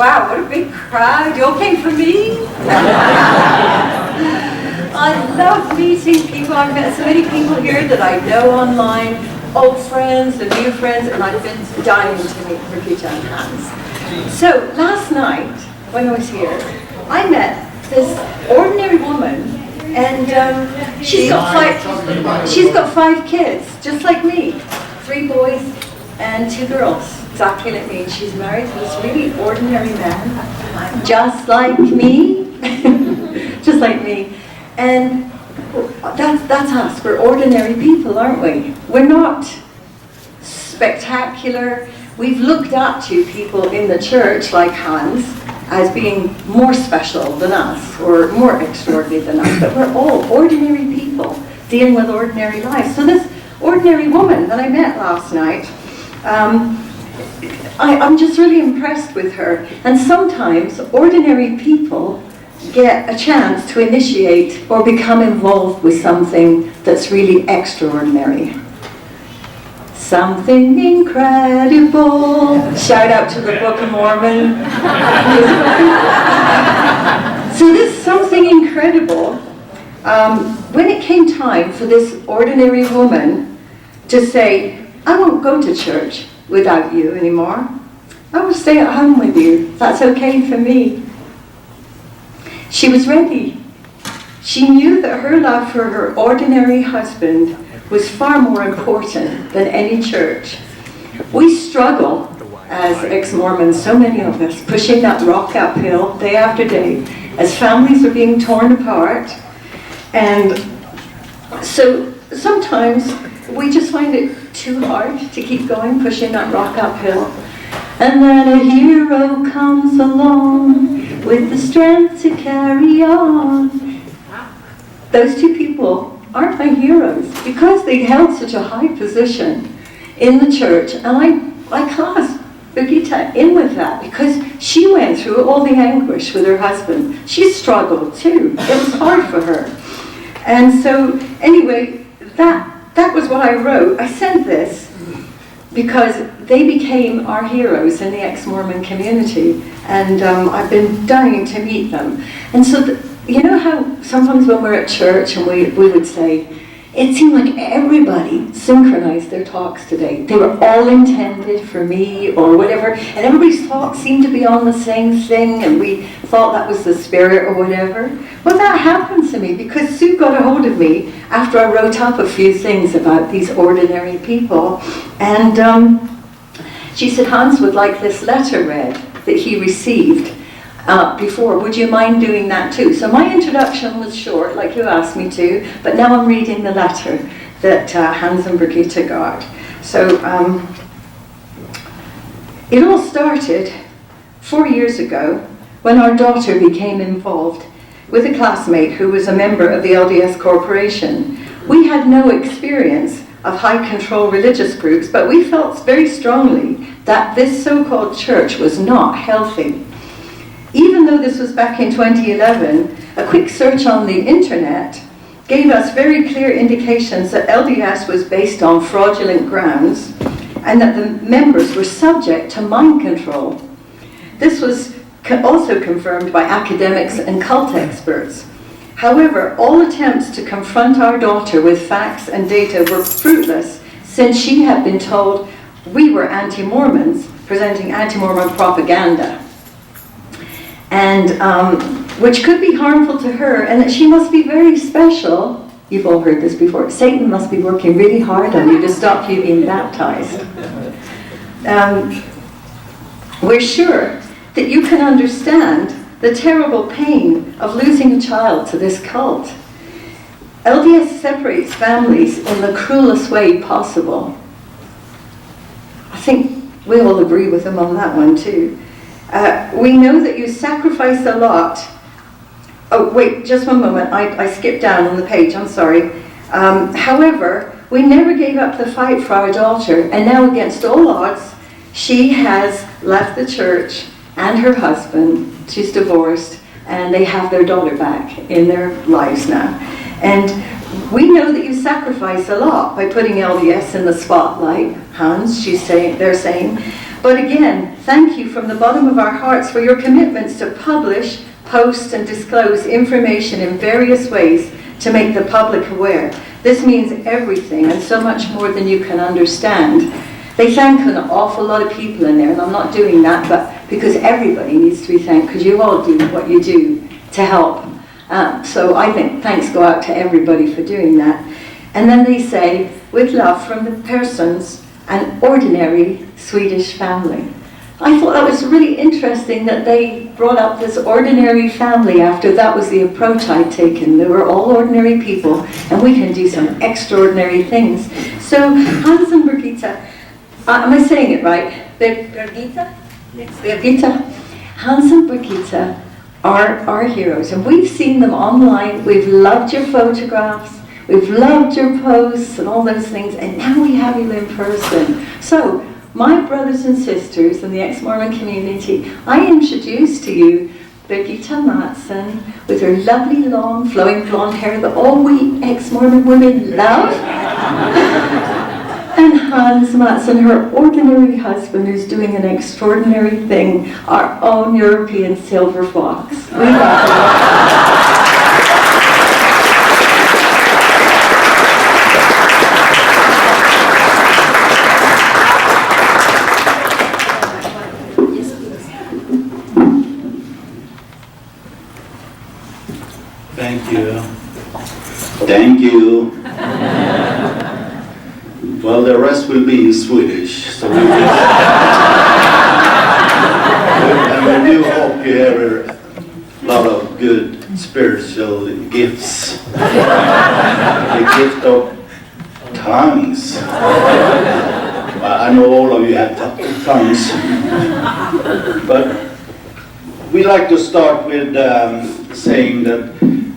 Wow, what a big crowd. You all came for me? I love meeting people. I've met so many people here that I know online, old friends and new friends, and I've been dying to meet Birgitta and Hans. So last night, when I was here, I met this ordinary woman, and she's got five kids, just like me. 3 boys and 2 girls. Exactly like me. She's married to this really ordinary man, just like me, just like me. And that's us. We're ordinary people, aren't we? We're not spectacular. We've looked up to people in the church like Hans as being more special than us or more extraordinary than us, but we're all ordinary people dealing with ordinary lives. So this ordinary woman that I met last night, I'm just really impressed with her. And sometimes ordinary people get a chance to initiate or become involved with something that's really extraordinary. Something incredible. Shout out to the Book of Mormon. So this something incredible, when it came time for this ordinary woman to say, I won't go to church without you anymore. I will stay at home with you. That's okay for me. She was ready. She knew that her love for her ordinary husband was far more important than any church. We struggle as ex-Mormons, so many of us, pushing that rock uphill day after day as families are being torn apart. And so sometimes we just find it too hard to keep going, pushing that rock uphill. And then a hero comes along with the strength to carry on. Those 2 people aren't my heroes because they held such a high position in the church. And I class Birgitta in with that because she went through all the anguish with her husband. She struggled too. It was hard for her. And so anyway, that was what I wrote. I sent this because they became our heroes in the ex-Mormon community, and I've been dying to meet them. And so, you know how sometimes when we're at church and we would say, it seemed like everybody synchronized their talks today. They were all intended for me or whatever, and everybody's thoughts seemed to be on the same thing, and we thought that was the spirit or whatever. Well, that happened to me because Sue got a hold of me after I wrote up a few things about these ordinary people, and she said Hans would like this letter read that he received before. Would you mind doing that too? So my introduction was short, like you asked me to, but now I'm reading the letter that Hans and Birgitta got. So it all started 4 years ago when our daughter became involved with a classmate who was a member of the LDS Corporation. We had no experience of high control religious groups, but we felt very strongly that this so-called church was not healthy. Even though this was back in 2011, a quick search on the internet gave us very clear indications that LDS was based on fraudulent grounds and that the members were subject to mind control. This was also confirmed by academics and cult experts. However, all attempts to confront our daughter with facts and data were fruitless since she had been told we were anti-Mormons presenting anti-Mormon propaganda, and which could be harmful to her, and that she must be very special. You've all heard this before. Satan must be working really hard on you to stop you being baptized. We're sure that you can understand the terrible pain of losing a child to this cult. LDS separates families in the cruelest way possible. I think we all agree with them on that one too. We know that you sacrifice a lot. Oh, wait, just one moment. I skipped down on the page, I'm sorry. However, we never gave up the fight for our daughter, and now against all odds, she has left the church and her husband. She's divorced, and they have their daughter back in their lives now. And we know that you sacrifice a lot by putting LDS in the spotlight, Hans, they're saying. But again, thank you from the bottom of our hearts for your commitments to publish, post, and disclose information in various ways to make the public aware. This means everything and so much more than you can understand. They thank an awful lot of people in there, and I'm not doing that, but because everybody needs to be thanked, because you all do what you do to help. So I think thanks go out to everybody for doing that. And then they say, with love from the persons, an ordinary Swedish family. I thought that was really interesting that they brought up this ordinary family after that was the approach I'd taken. They were all ordinary people, and we can do some extraordinary things. So Hans and Birgitta, am I saying it right? Birgitta? Yes. Birgitta. Hans and Birgitta are our heroes, and we've seen them online. We've loved your photographs. We've loved your posts and all those things, and now we have you in person. So, my brothers and sisters in the Exmormon community, I introduce to you Birgitta Mattson with her lovely long flowing blonde hair that all we Exmormon women love. And Hans Mattson, her ordinary husband who's doing an extraordinary thing, our own European silver fox. We love her. Thank you. Well, the rest will be in Swedish, so we will. And we do hope you have a lot of good spiritual gifts. The gift of tongues. I know all of you have tongues. But we like to start with saying that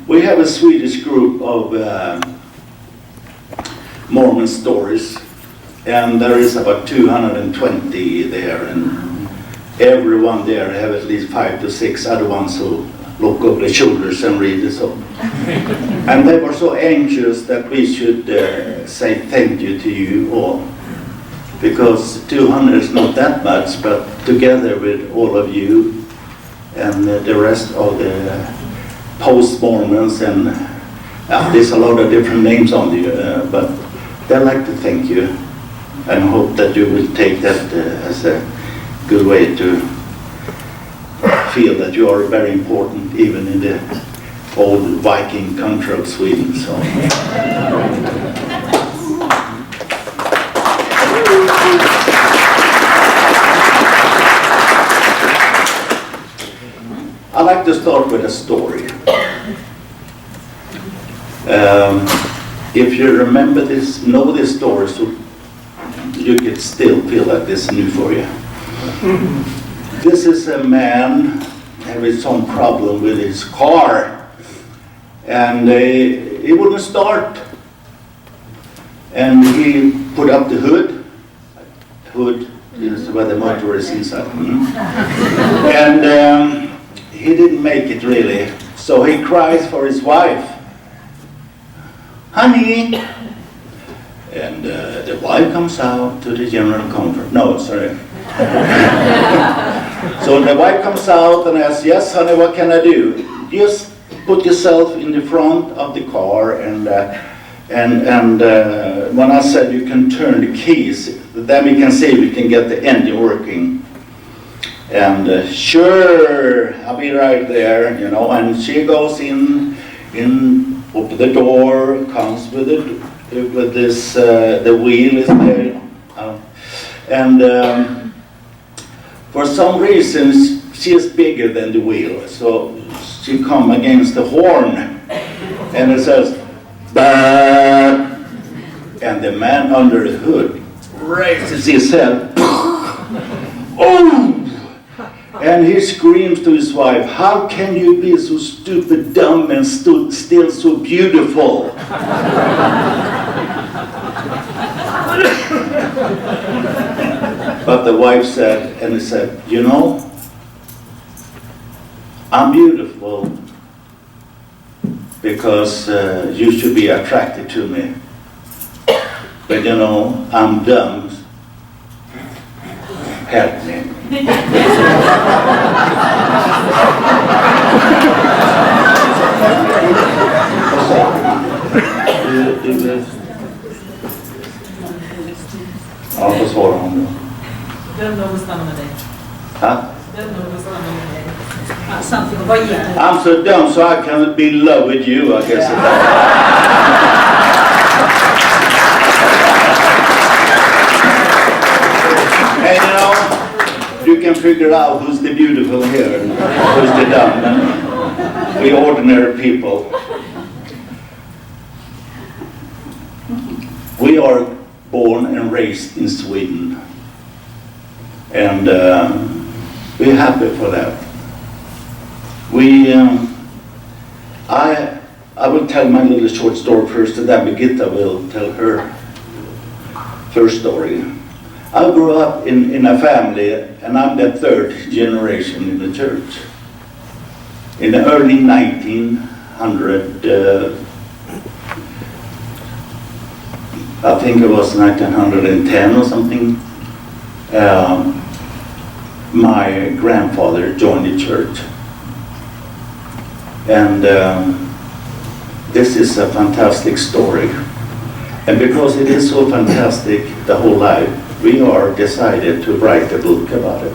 we have a Swedish group of Mormon stories, and there is about 220 there, and everyone there have at least 5 to 6 other ones who look over their shoulders and read it. So. And they were so anxious that we should say thank you to you all, because 200 is not that much, but together with all of you and the rest of the post-Mormons, and there's a lot of different names on you, but they'd like to thank you and hope that you will take that as a good way to feel that you are very important even in the old Viking country of Sweden. So. I like to start with a story. If you remember this, know this story, so you can still feel that this is new for you. This is a man having some problem with his car, and he wouldn't start. And he put up the hood. Hood is where the motor is inside. And he didn't make it really, so he cries for his wife, honey, and the wife comes out to the general conference. No, sorry. So the wife comes out and asks, yes, honey, what can I do? Just put yourself in the front of the car, and when I said you can turn the keys, then we can see if we can get the engine working. And sure, I'll be right there, you know. And she goes in, open the door, comes with this, the wheel is there, and for some reason she is bigger than the wheel, so she come against the horn, and it says, bah! And the man under the hood raises his head, oh! And he screams to his wife, how can you be so stupid, dumb, and still so beautiful? But the wife said, and he said, you know, I'm beautiful because you should be attracted to me. But you know, I'm dumb. help me. Ja, vad svarar hon då? Vem då bestämmer dig? Ha? Vem då bestämmer dig? Samtidigt, vad ger det? I'm so dumb so I can't be in love with you, I guess. And you know, you can figure out who's the beautiful here and who's the dumb. We ordinary people. We are born and raised in Sweden. And we're happy for that. I will tell my little short story first, and then Birgitta will tell her first story. I grew up in a family, and I'm the third generation in the church. In the early 1900, I think it was 1910 or something, my grandfather joined the church. And this is a fantastic story. And because it is so fantastic the whole life, we are decided to write a book about it.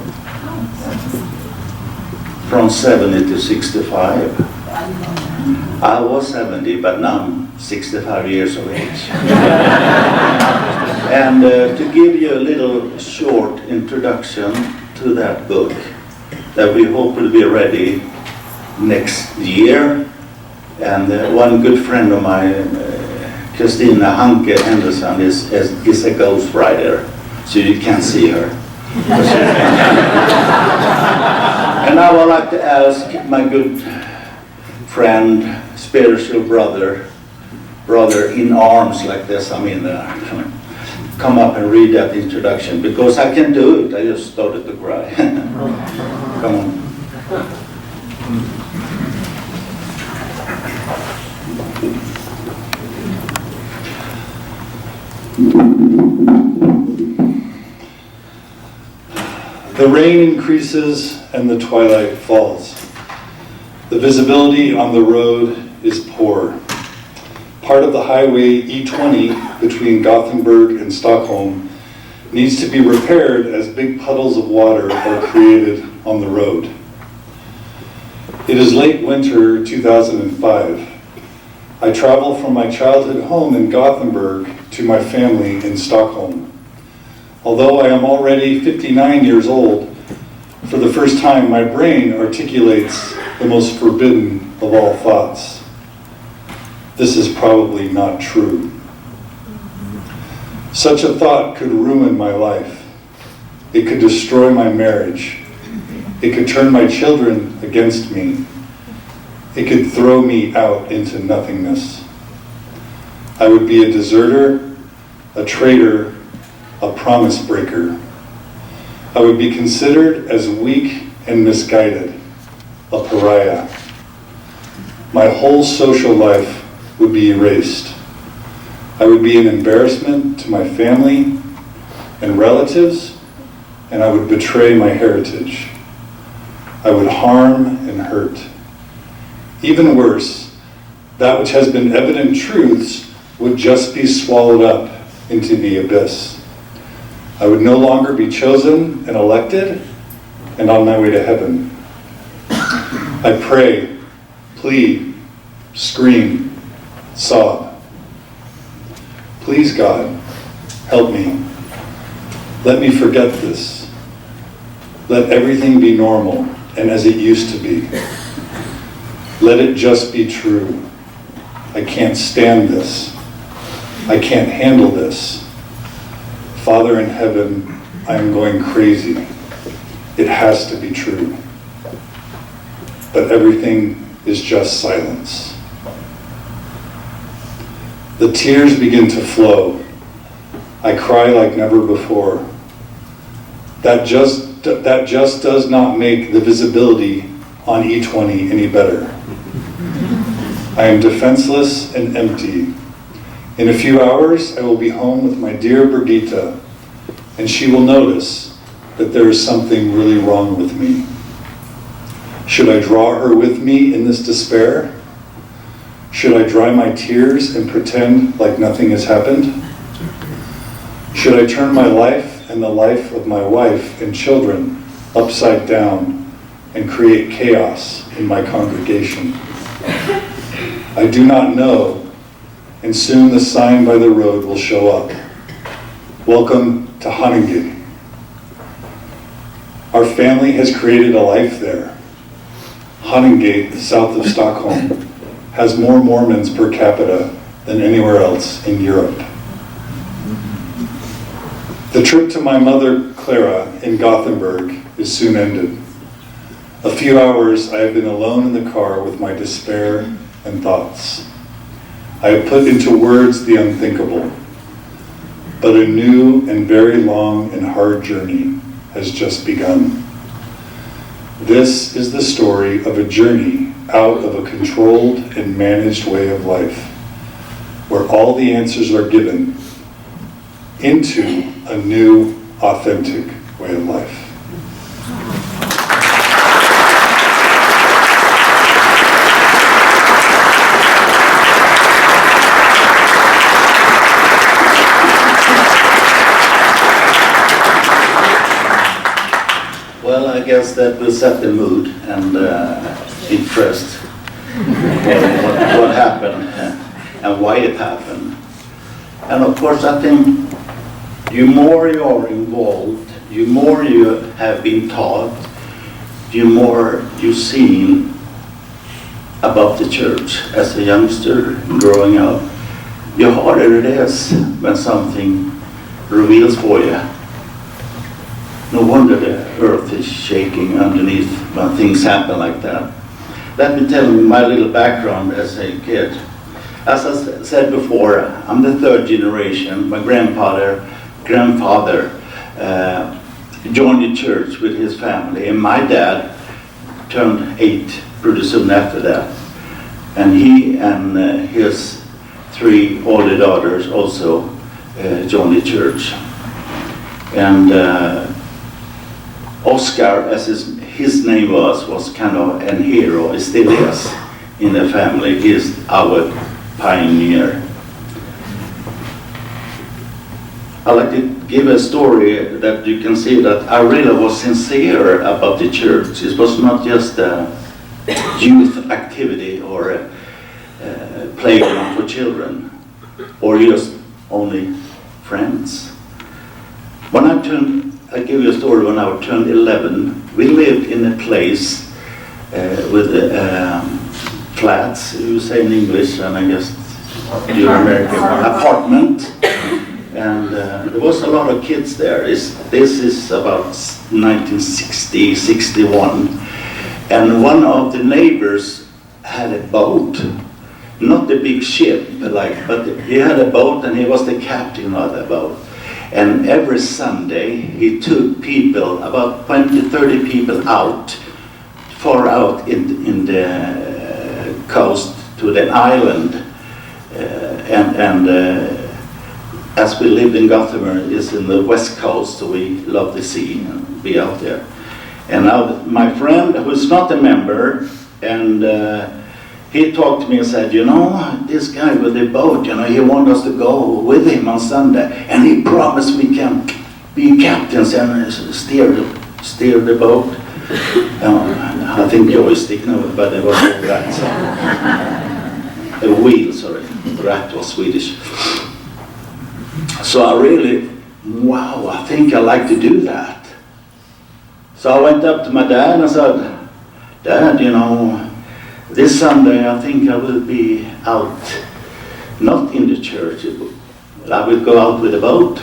From 70 to 65. I was 70, but now I'm 65 years of age. And to give you a little short introduction to that book, that we hope will be ready next year. And one good friend of mine, Christina Hanke Henderson, is a ghostwriter, so you can't see her. And I would like to ask my good friend, spiritual brother in arms like this, I mean, come up and read that introduction, because I can do it. I just started to cry. Come on. The rain increases and the twilight falls. The visibility on the road is poor. Part of the highway E20 between Gothenburg and Stockholm needs to be repaired as big puddles of water are created on the road. It is late winter 2005. I travel from my childhood home in Gothenburg to my family in Stockholm. Although I am already 59 years old, for the first time my brain articulates the most forbidden of all thoughts. This is probably not true. Such a thought could ruin my life. It could destroy my marriage. It could turn my children against me. It could throw me out into nothingness. I would be a deserter, a traitor, a promise breaker. I would be considered as weak and misguided, a pariah. My whole social life would be erased. I would be an embarrassment to my family and relatives, and I would betray my heritage. I would harm and hurt. Even worse, that which has been evident truths would just be swallowed up into the abyss. I would no longer be chosen and elected and on my way to heaven. I pray, plead, scream, sob. Please, God, help me. Let me forget this. Let everything be normal and as it used to be. Let it just be true. I can't stand this. I can't handle this. Father in heaven, I am going crazy. It has to be true. But everything is just silence. The tears begin to flow. I cry like never before. That just does not make the visibility on E20 any better. I am defenseless and empty. In a few hours, I will be home with my dear Birgitta, and she will notice that there is something really wrong with me. Should I draw her with me in this despair? Should I dry my tears and pretend like nothing has happened? Should I turn my life and the life of my wife and children upside down and create chaos in my congregation? I do not know, and soon the sign by the road will show up. Welcome to Haninge. Our family has created a life there. Haninge, south of Stockholm, has more Mormons per capita than anywhere else in Europe. The trip to my mother, Clara, in Gothenburg is soon ended. A few hours I have been alone in the car with my despair and thoughts. I have put into words the unthinkable, but a new and very long and hard journey has just begun. This is the story of a journey out of a controlled and managed way of life, where all the answers are given, into a new, authentic way of life. Well, I guess that will set the mood and interest what happened and why it happened. And of course, I think the more you are involved, the more you have been taught, the more you've seen about the church as a youngster growing up, the harder it is when something reveals for you. No wonder the earth is shaking underneath when things happen like that. Let me tell you my little background as a kid. As I said before, I'm the third generation. My grandfather joined the church with his family, and my dad turned 8 pretty soon after that. And he and his 3 older daughters also joined the church. And Oscar, as his name was kind of an hero, he still is in the family. He is our pioneer. I like to give a story that you can see that I really was sincere about the church. It was not just a youth activity or a playground for children or just only friends. I'll give you a story. When I turned 11, we lived in a place with flats, you say in English, and I guess you're American, apartment. And there was a lot of kids there. This is about 1960, 61. And one of the neighbors had a boat, not the big ship, but he had a boat and he was the captain of the boat. And every Sunday he took people, about 20, 30 people out, far out in the coast to the island. As we lived in Gothenburg, it's in the west coast, so we love the sea and be out there. And now my friend, who's not a member, and he talked to me and said, you know, this guy with the boat, you know, he wants us to go with him on Sunday, and he promised we can be captains and steer the boat. I think joystick, no, but it was a rat. A wheel, sorry. Rat was Swedish. So I really, wow, I think I like to do that. So I went up to my dad and I said, Dad, you know, this Sunday I think I will be out, not in the church, but I will go out with a boat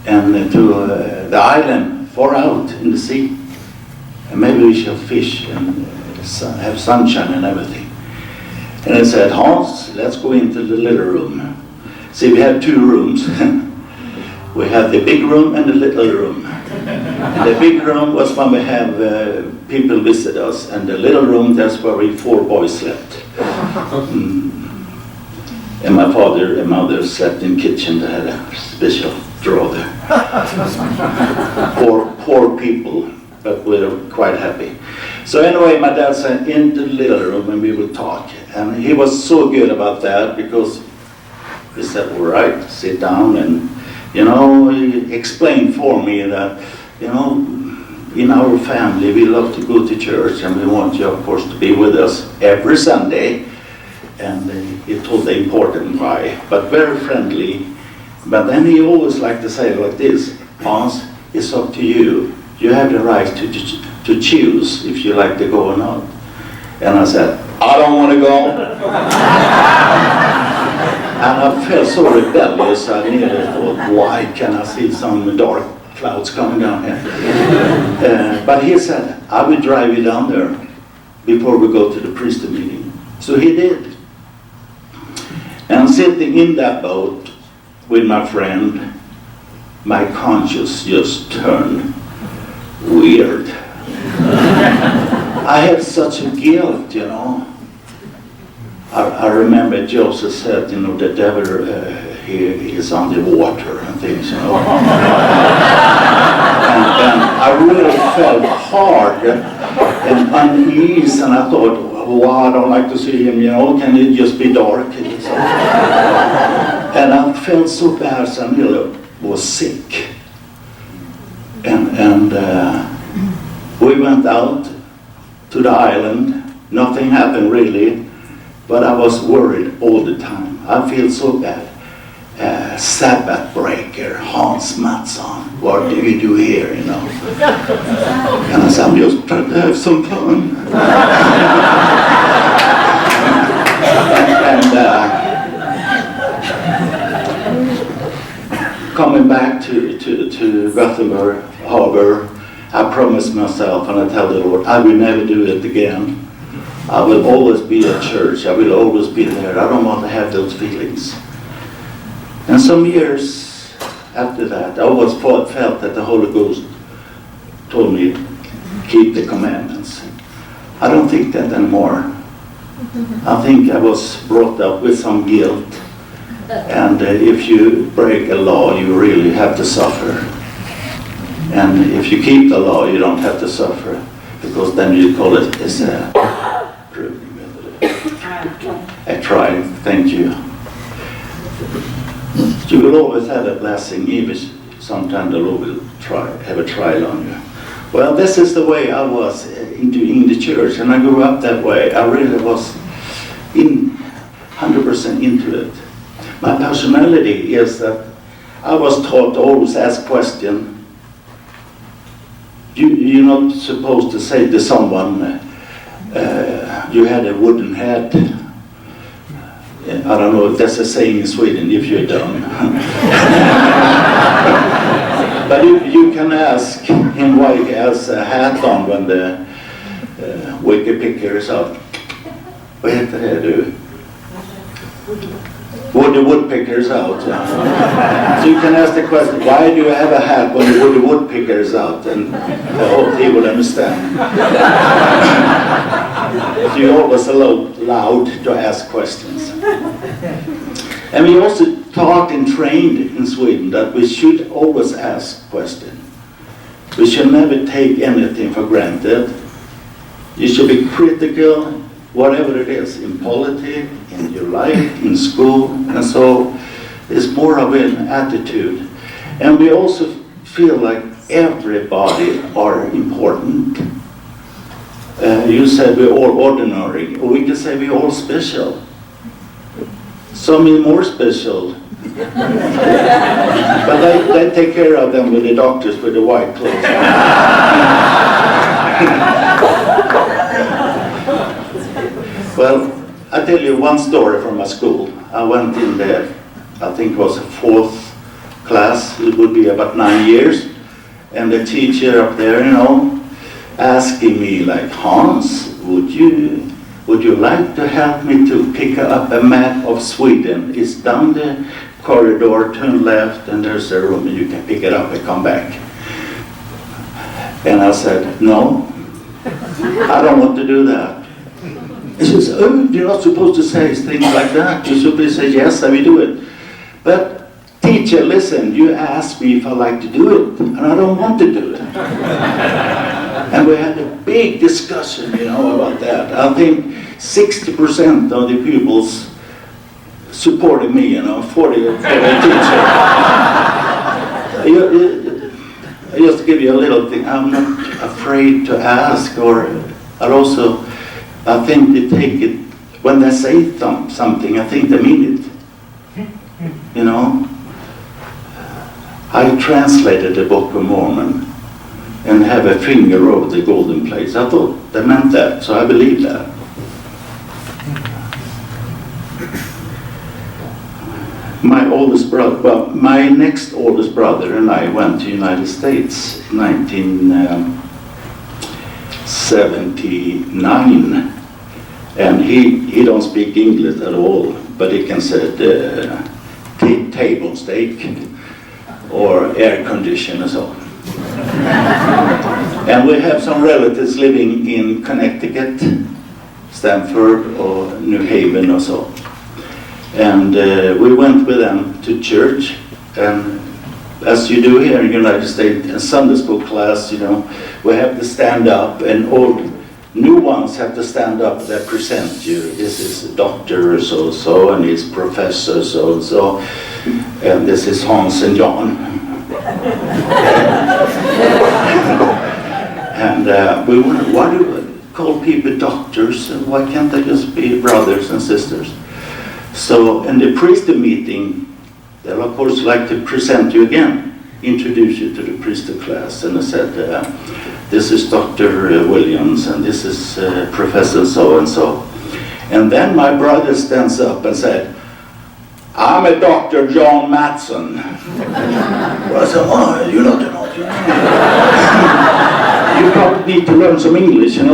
and to the island, far out in the sea. And maybe we shall fish and have sunshine and everything. And I said, Hans, let's go into the little room. See, we have 2 rooms. We have the big room and the little room. The big room was when we have people visit us, and the little room, that's where we 4 boys slept. And my father and mother slept in the kitchen. They had a special drawer there. poor people, but we're quite happy. So anyway, my dad sent into the little room and we would talk. And he was so good about that because he said, all right, sit down. And, he explained for me that, in our family, we love to go to church and we want you, of course, to be with us every Sunday. And he told the important why, but very friendly. But then he always liked to say like this, Hans, it's up to you. You have the right to choose if you like to go or not. And I said, I don't want to go. And I felt so rebellious, I nearly thought, why can I see some dark clouds coming down here? But he said, I will drive you down there before we go to the priesthood meeting. So he did. And sitting in that boat with my friend, my conscience just turned weird. I had such a guilt, I remember Joseph said, the devil, he is on the water and things, and I really felt hard and unease, and I thought, I don't like to see him, can it just be dark? And I felt so bad, so I nearly was sick. And we went out to the island. Nothing happened really, but I was worried all the time. I feel so bad. Sabbath breaker, Hans Mattson, what do you do here, And I said, I'm just trying to have some fun. Coming back to Gothenburg Harbor, I promised myself, and I tell the Lord, I will never do it again. I will always be at church. I will always be there. I don't want to have those feelings. And some years after that, I always felt that the Holy Ghost told me, keep the commandments. I don't think that anymore. I think I was brought up with some guilt. And if you break a law, you really have to suffer. And if you keep the law, you don't have to suffer, because then you call it as a trial. Thank you. You will always have a blessing, even sometimes the Lord will have a trial on you. Well, this is the way I was in the church, and I grew up that way. I really was 100% into it. My personality is that I was taught to always ask questions. You're not supposed to say to someone, you had a wooden head. I don't know if that's a saying in Sweden, if you're dumb. But you can ask him why he has a hat on when the wicker picker is out. Vad heter det du? Woody woodpecker is out. So you can ask the question, why do you have a hat when the woody woodpecker is out? And I hope he will understand. So you're always allowed to ask questions. And we also taught and trained in Sweden that we should always ask questions. We should never take anything for granted. You should be critical, whatever it is, in politics, in your life, in school, and so it's more of an attitude. And we also feel like everybody are important. You said we're all ordinary, or we can say we're all special. Some is more special. But they take care of them with the doctors with the white clothes. Well, I tell you one story from my school. I went in there, I think it was a 4th class, it would be about 9 years, and the teacher up there, asking me like, Hans, would you like to help me to pick up a map of Sweden? It's down the corridor, turn left, and there's a room, and you can pick it up and come back. And I said, no, I don't want to do that. He says, you're not supposed to say things like that. You're supposed to say, yes, I will do it. But teacher teacher, listen, you asked me if I like to do it, and I don't want to do it. And we had a big discussion, about that. I think 60% of the pupils supported me, 40 for the teacher. Just to give you a little thing, I'm not afraid to ask, I think they take it, when they say something, I think they mean it. I translated the Book of Mormon and have a finger over the golden place. I thought they meant that, so I believe that. My next oldest brother and I went to the United States in 1979, and he don't speak English at all, but he can say table stake or air condition and so on. And we have some relatives living in Connecticut, Stamford or New Haven or so. And we went with them to church, and as you do here in the United States, in Sunday school class, we have to stand up, and all new ones have to stand up that present you. This is Dr. so-and-so, and he's Professor so-and-so, and this is Hans and John. And we wondered, why do we call people doctors, and why can't they just be brothers and sisters? So in the priesthood meeting, they'll of course like to present you again, introduce you to the priesthood class, and I said, this is Dr. Williams, and this is Professor so-and-so. And then my brother stands up and said, I'm a Dr. John Mattson. Well, I said, oh, you're not. You probably need to learn some English, But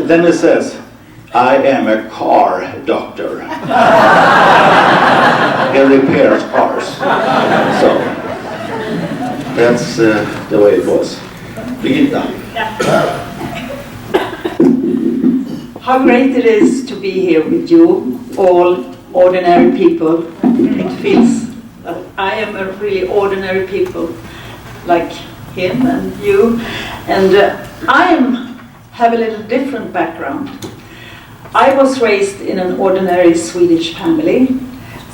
then it says, I am a car doctor. He repairs cars. So that's the way it was. Birgitta. How great it is to be here with you, all ordinary people. It feels that I am a really ordinary people, like him and you. And I have a little different background. I was raised in an ordinary Swedish family.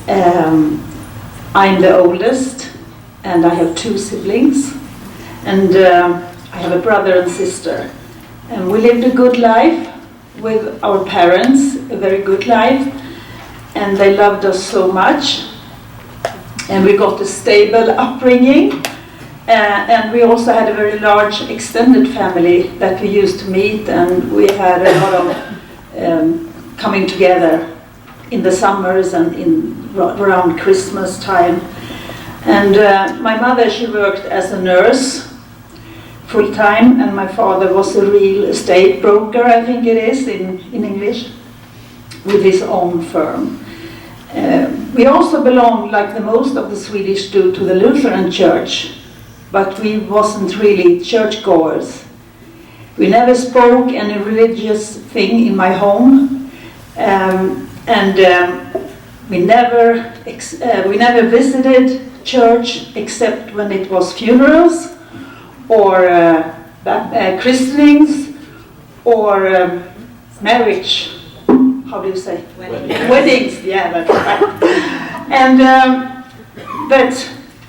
I'm the oldest, and I have 2 siblings. And I have a brother and sister. And we lived a good life with our parents, a very good life. And they loved us so much. And we got a stable upbringing. And we also had a very large extended family that we used to meet, and we had a lot of coming together in the summers and around Christmas time. And my mother, she worked as a nurse full time, and my father was a real estate broker, I think it is in English, with his own firm. We also belonged, like the most of the Swedish do, to the Lutheran Church, but we wasn't really churchgoers. We never spoke any religious thing in my home, we never visited church except when it was funerals or christenings or marriage. How do you say? Weddings. Yeah, that's right. And but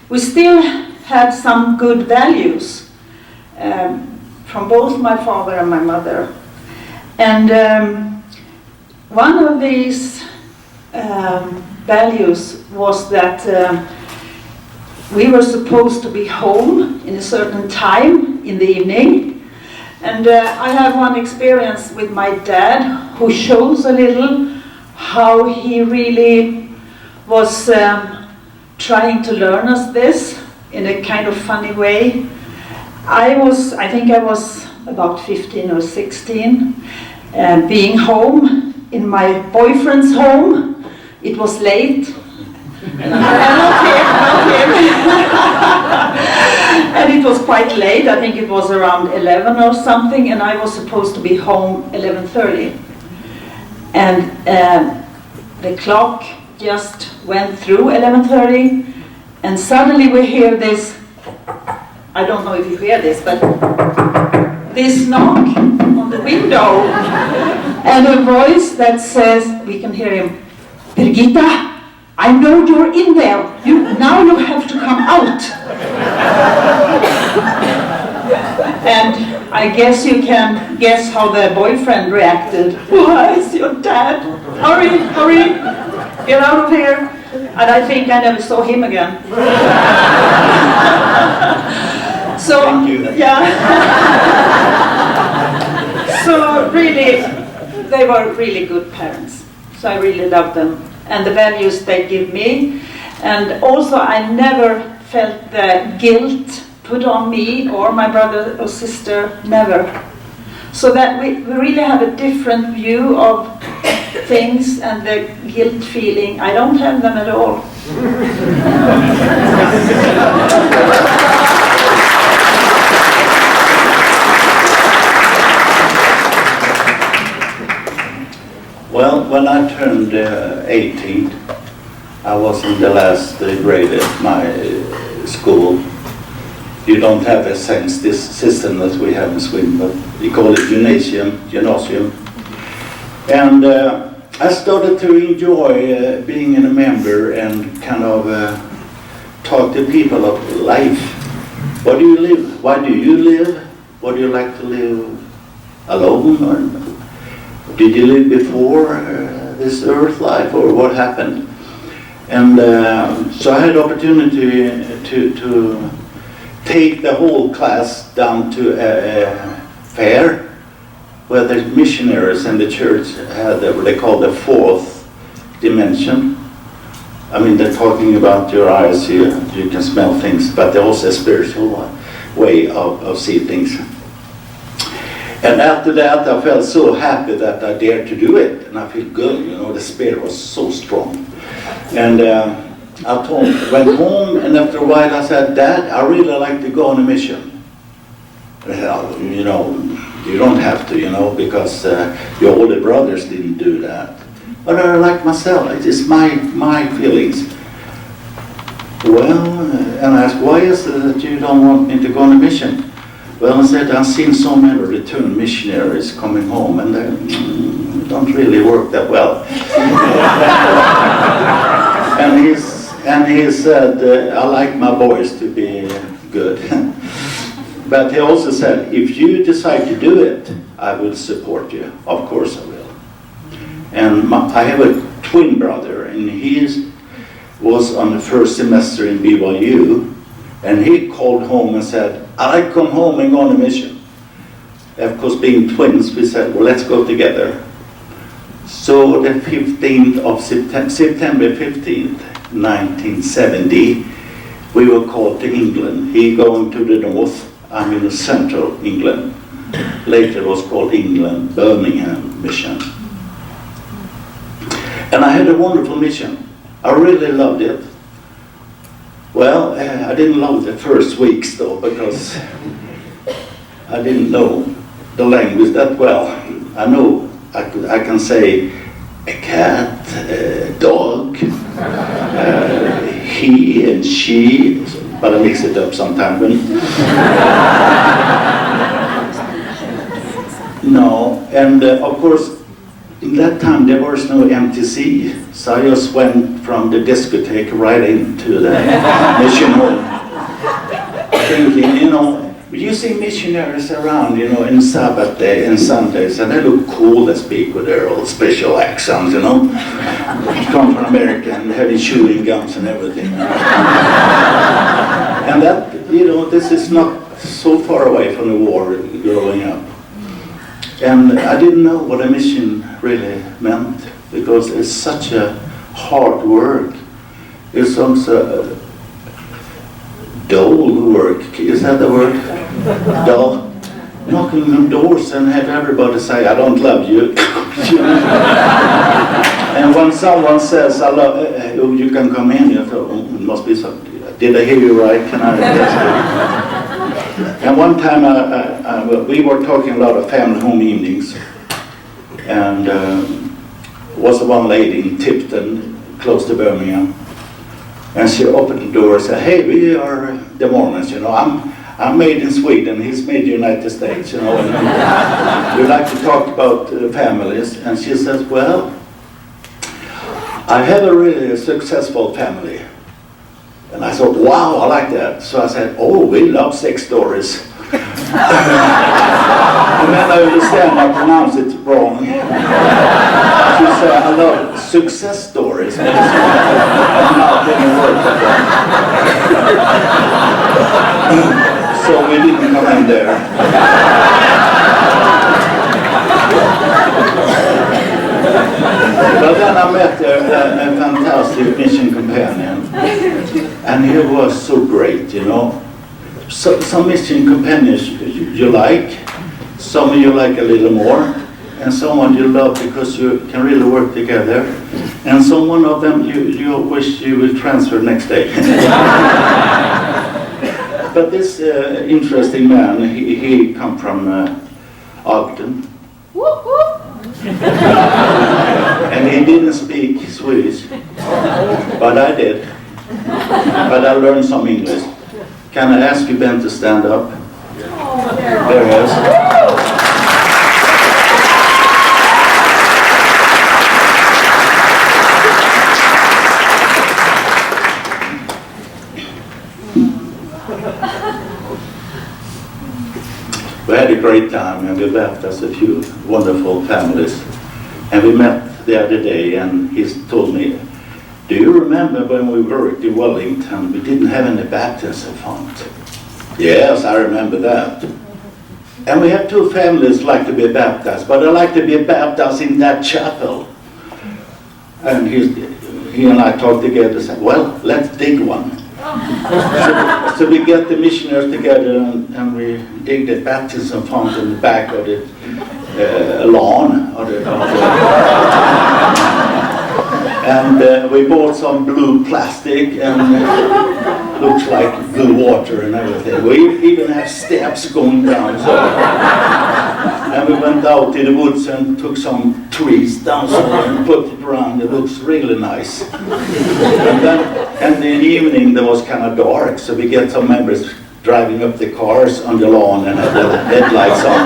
we still had some good values from both my father and my mother. And one of these values was that we were supposed to be home in a certain time in the evening. And I have one experience with my dad who shows a little how he really was trying to learn us this in a kind of funny way. I think I was about 15 or 16, being home in my boyfriend's home. It was late. Not here. And it was quite late. I think it was around 11 or something, and I was supposed to be home 11:30. And the clock just went through 11:30, and suddenly we hear this, I don't know if you hear this, but this knock on the window, and a voice that says, we can hear him, "Birgitta, I know you're in there. Now you have to come out." And I guess you can guess how the boyfriend reacted. "Why is your dad? Hurry, hurry, get out of here." And I think I never saw him again. So, Thank you. yeah. So really, they were really good parents. So I really love them and the values they give me. And also I never felt the guilt put on me or my brother or sister, never. So that we really have a different view of things, and the guilt feeling, I don't have them at all. Well, when I turned 18, I was in the last grade at my school. You don't have a sense this system that we have in Sweden, but we call it gymnasium. And I started to enjoy being a member and kind of talk to people of life. What do you live? Why do you live? What do you like to live alone? Or did you live before this earth life, or what happened? And so I had the opportunity to take the whole class down to a fair where the missionaries and the church had what they call the fourth dimension. I mean, they're talking about your eyes here, you can smell things, but they're also a spiritual way of seeing things. And after that, I felt so happy that I dared to do it, and I feel good, you know, the spirit was so strong. And I went home, and after a while I said, "Dad, I really like to go on a mission." And I said, "Oh, you know, you don't have to, you know, because your older brothers didn't do that." But I like myself, it's my feelings. Well, and I asked, "Why is it that you don't want me to go on a mission?" Well, I said, "I've seen so many returned missionaries coming home, and they don't really work that well." And he said, "I like my boys to be good." But he also said, "If you decide to do it, I will support you." Of course I will. And I have a twin brother, and he was on the first semester in BYU, and he called home and said, "I'd like to come home and go on a mission." Of course, being twins, we said, "Well, let's go together." So the 15th of September 15th, 1970, we were called to England. He going to the north, I'm in the central England. Later it was called England Birmingham Mission. And I had a wonderful mission. I really loved it. Well, I didn't love the first weeks though, because I didn't know the language that well. I know I can say a cat, a dog, he and she, but I mix it up sometimes. No, and of course, in that time there was no MTC, so I just went from the discotheque right into the mission hall, thinking, you know, you see missionaries around, you know, in Sabbath day and Sundays, and they look cool, they speak with their old special accents, you know, come from America and having chewing gums and everything. And that, you know, this is not so far away from the war growing up. And I didn't know what a mission really meant, because it's such a hard work. It's also dull work. Is that the word? Dull. Knocking on doors and have everybody say, "I don't love you." And when someone says, "I love you, you can come in," you thought, "Oh, it must be something. Did I hear you right? Can I?" And one time we were talking a lot of family home evenings, and was one lady in Tipton close to Birmingham. And she opened the door and said, "Hey, we are the Mormons, you know. I'm made in Sweden, he's made in the United States, you know. And we like to talk about families." And she says, "Well, I have a really successful family." And I thought, wow, I like that. So I said, "Oh, we love sex stories." And then I understand I pronounced it wrong. She said, "I love success stories." And now didn't work like that. So we didn't come in there. But then I met a fantastic mission companion, and he was so great, you know. So, some mission companions you like, some you like a little more, and someone you love because you can really work together, and someone of them you wish you would transfer next day. But this interesting man, he come from Ogden. And he didn't speak Swedish, but I did. But I learned some English. Can I ask you, Ben, to stand up? There he is. We had a great time, and we baptized a few wonderful families. And we met the other day, and he told me, "Do you remember when we worked in Wellington, we didn't have any baptism font?" "Yes, I remember that." "And we have two families like to be baptized, but I like to be baptized in that chapel." And he and I talked together and said, "Well, let's dig one." So we get the missionaries together, and we dig the baptism font in the back of the lawn. And we bought some blue plastic, and looks like blue water and everything. We even have steps going down. So. And we went out in the woods and took some trees down and put it around. It looks really nice. And in the evening there was kind of dark, so we get some members driving up the cars on the lawn and had the headlights on.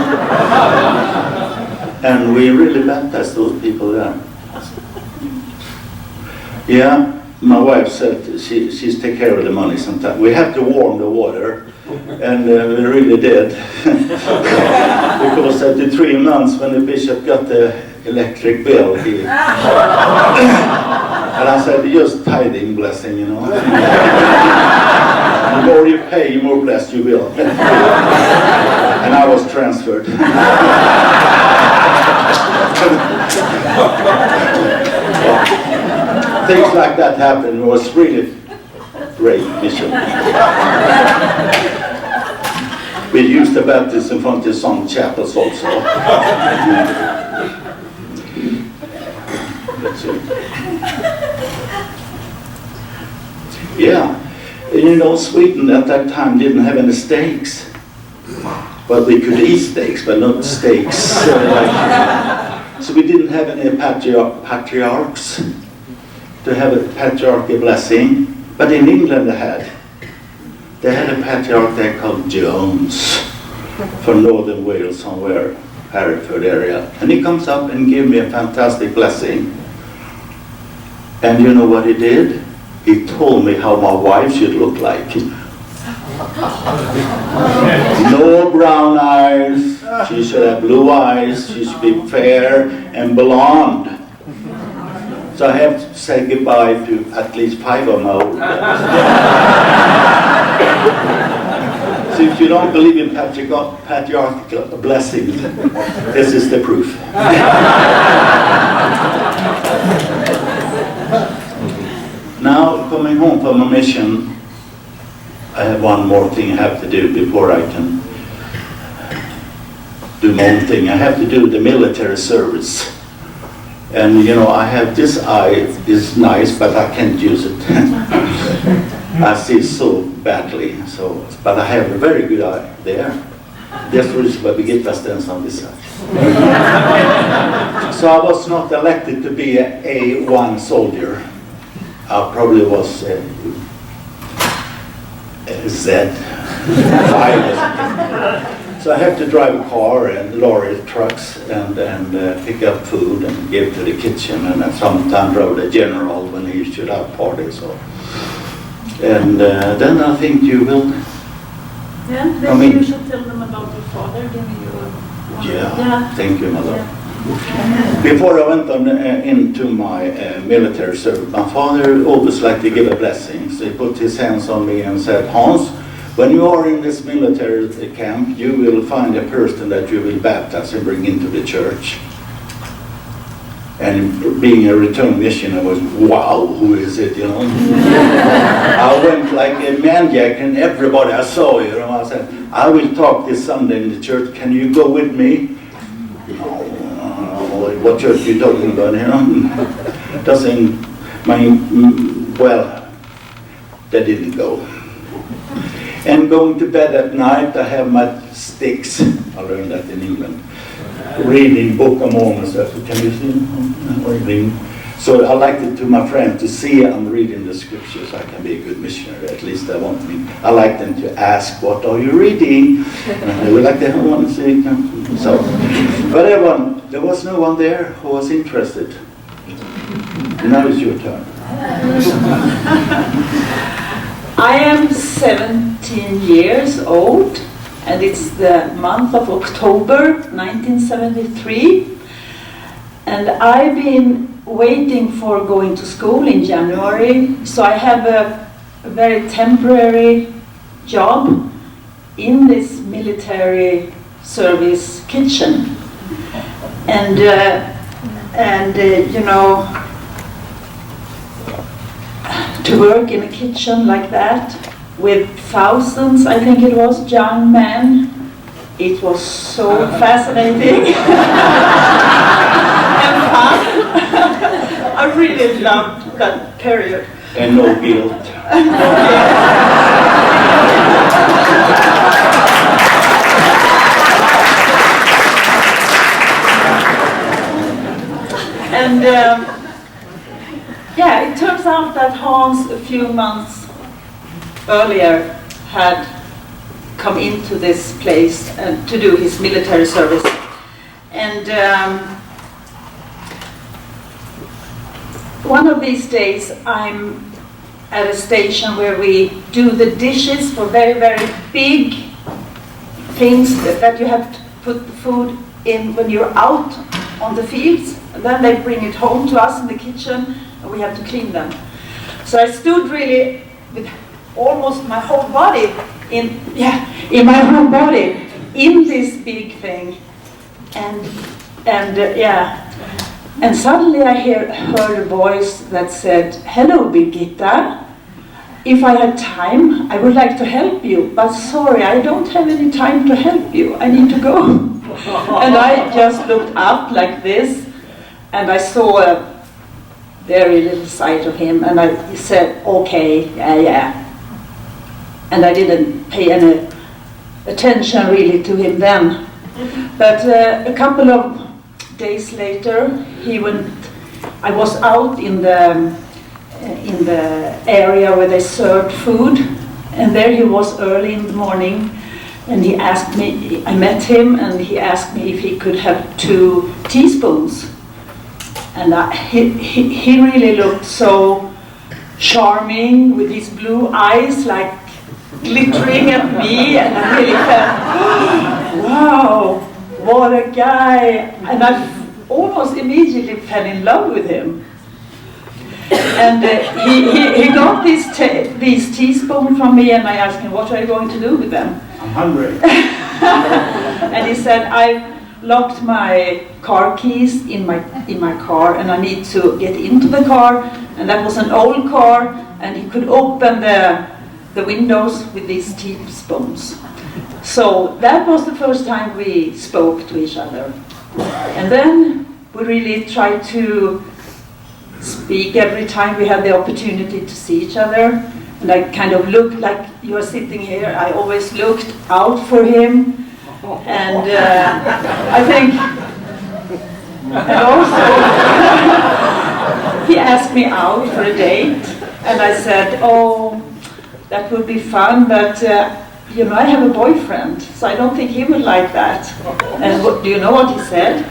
And we really baptized those people there. Yeah, my wife said she's take care of the money sometimes. We have to warm the water, and we really did. Because after 3 months, when the bishop got the electric bill, and I said, "Just tithing blessing, you know. The more you pay, the more blessed you will." And I was transferred. Things like that happened. It was really great mission. We used the baptism font in some chapels also. Yeah, and you know, Sweden at that time didn't have any steaks. But we could eat steaks, but not steaks. So we didn't have any patriarchs to have a patriarchal blessing. But in England they had a patriarch there called Jones from northern Wales, somewhere, Hereford area. And he comes up and gives me a fantastic blessing. And you know what he did? He told me how my wife should look like. No brown eyes, she should have blue eyes, she should be fair and blonde. So I have to say goodbye to at least 5 of my old daughters. So if you don't believe in patriarchal blessings, this is the proof. Now, coming home from a mission, I have one more thing I have to do before I can do my own thing. I have to do the military service. And you know, I have this eye is nice, but I can't use it. I see so badly. But I have a very good eye there. That's the reason why Birgitta stands on this side. So I was not elected to be a A1 soldier. I probably was Z. 5 or something. So I have to drive a car and lorry trucks and pick up food and give to the kitchen, and I sometimes drove the general when he should have parties. So. And then I think you will. Yeah, then you should tell them about your father giving you a... Yeah, thank you, Mother. Yeah. Before I went on, into my military service, my father always liked to give a blessing. So he put his hands on me and said, Hans, when you are in this military camp, you will find a person that you will baptize and bring into the church. And being a return missioner, I was, wow, who is it, you know? I went like a maniac, and everybody I saw, you know, I said, I will talk this Sunday in the church, can you go with me? What church are you talking about, you know? Doesn't, well, they didn't go. And going to bed at night, I have my sticks, I learned that in England. Reading Book of Mormon, so can you see? Reading. So I like it to my friends to see I'm reading the scriptures. I can be a good missionary. At least I want me. I like them to ask, "What are you reading?" And they would like to want to see. So, but there was no one there who was interested. Now it's your turn. I am 17 years old. And it's the month of October 1973, and I've been waiting for going to school in January, so I have a very temporary job in this military service kitchen, and you know, to work in a kitchen like that with thousands, I think it was, young men. It was so fascinating and fun. I really loved that period. And no guilt. And yeah, it turns out that Hans, a few months earlier, had come into this place to do his military service. And one of these days I'm at a station where we do the dishes for very, very big things that you have to put the food in when you're out on the fields, and then they bring it home to us in the kitchen and we have to clean them. So I stood really with almost my whole body in my whole body in this big thing, and suddenly I heard a voice that said, "Hello, Birgitta. If I had time, I would like to help you, but sorry, I don't have any time to help you. I need to go." And I just looked up like this, and I saw a very little sight of him, and I said, "Okay, yeah." And I didn't pay any attention really to him then. But a couple of days later, I was out in the area where they served food, and there he was early in the morning, and he asked me, I met him, and he asked me if he could have 2 teaspoons. And he really looked so charming with his blue eyes, like glittering at me, and I really felt, wow, what a guy. And I almost immediately fell in love with him. And he got these teaspoons from me, and I asked him, what are you going to do with them? I'm hungry. And he said, I locked my car keys in my car, and I need to get into the car, and that was an old car, and he could open the windows with these teaspoons. So that was the first time we spoke to each other. And then we really tried to speak every time we had the opportunity to see each other. And I kind of looked like you are sitting here. I always looked out for him. And I think, and also, he asked me out for a date. And I said, oh, that would be fun, but you know, I have a boyfriend, so I don't think he would like that. And do you know what he said?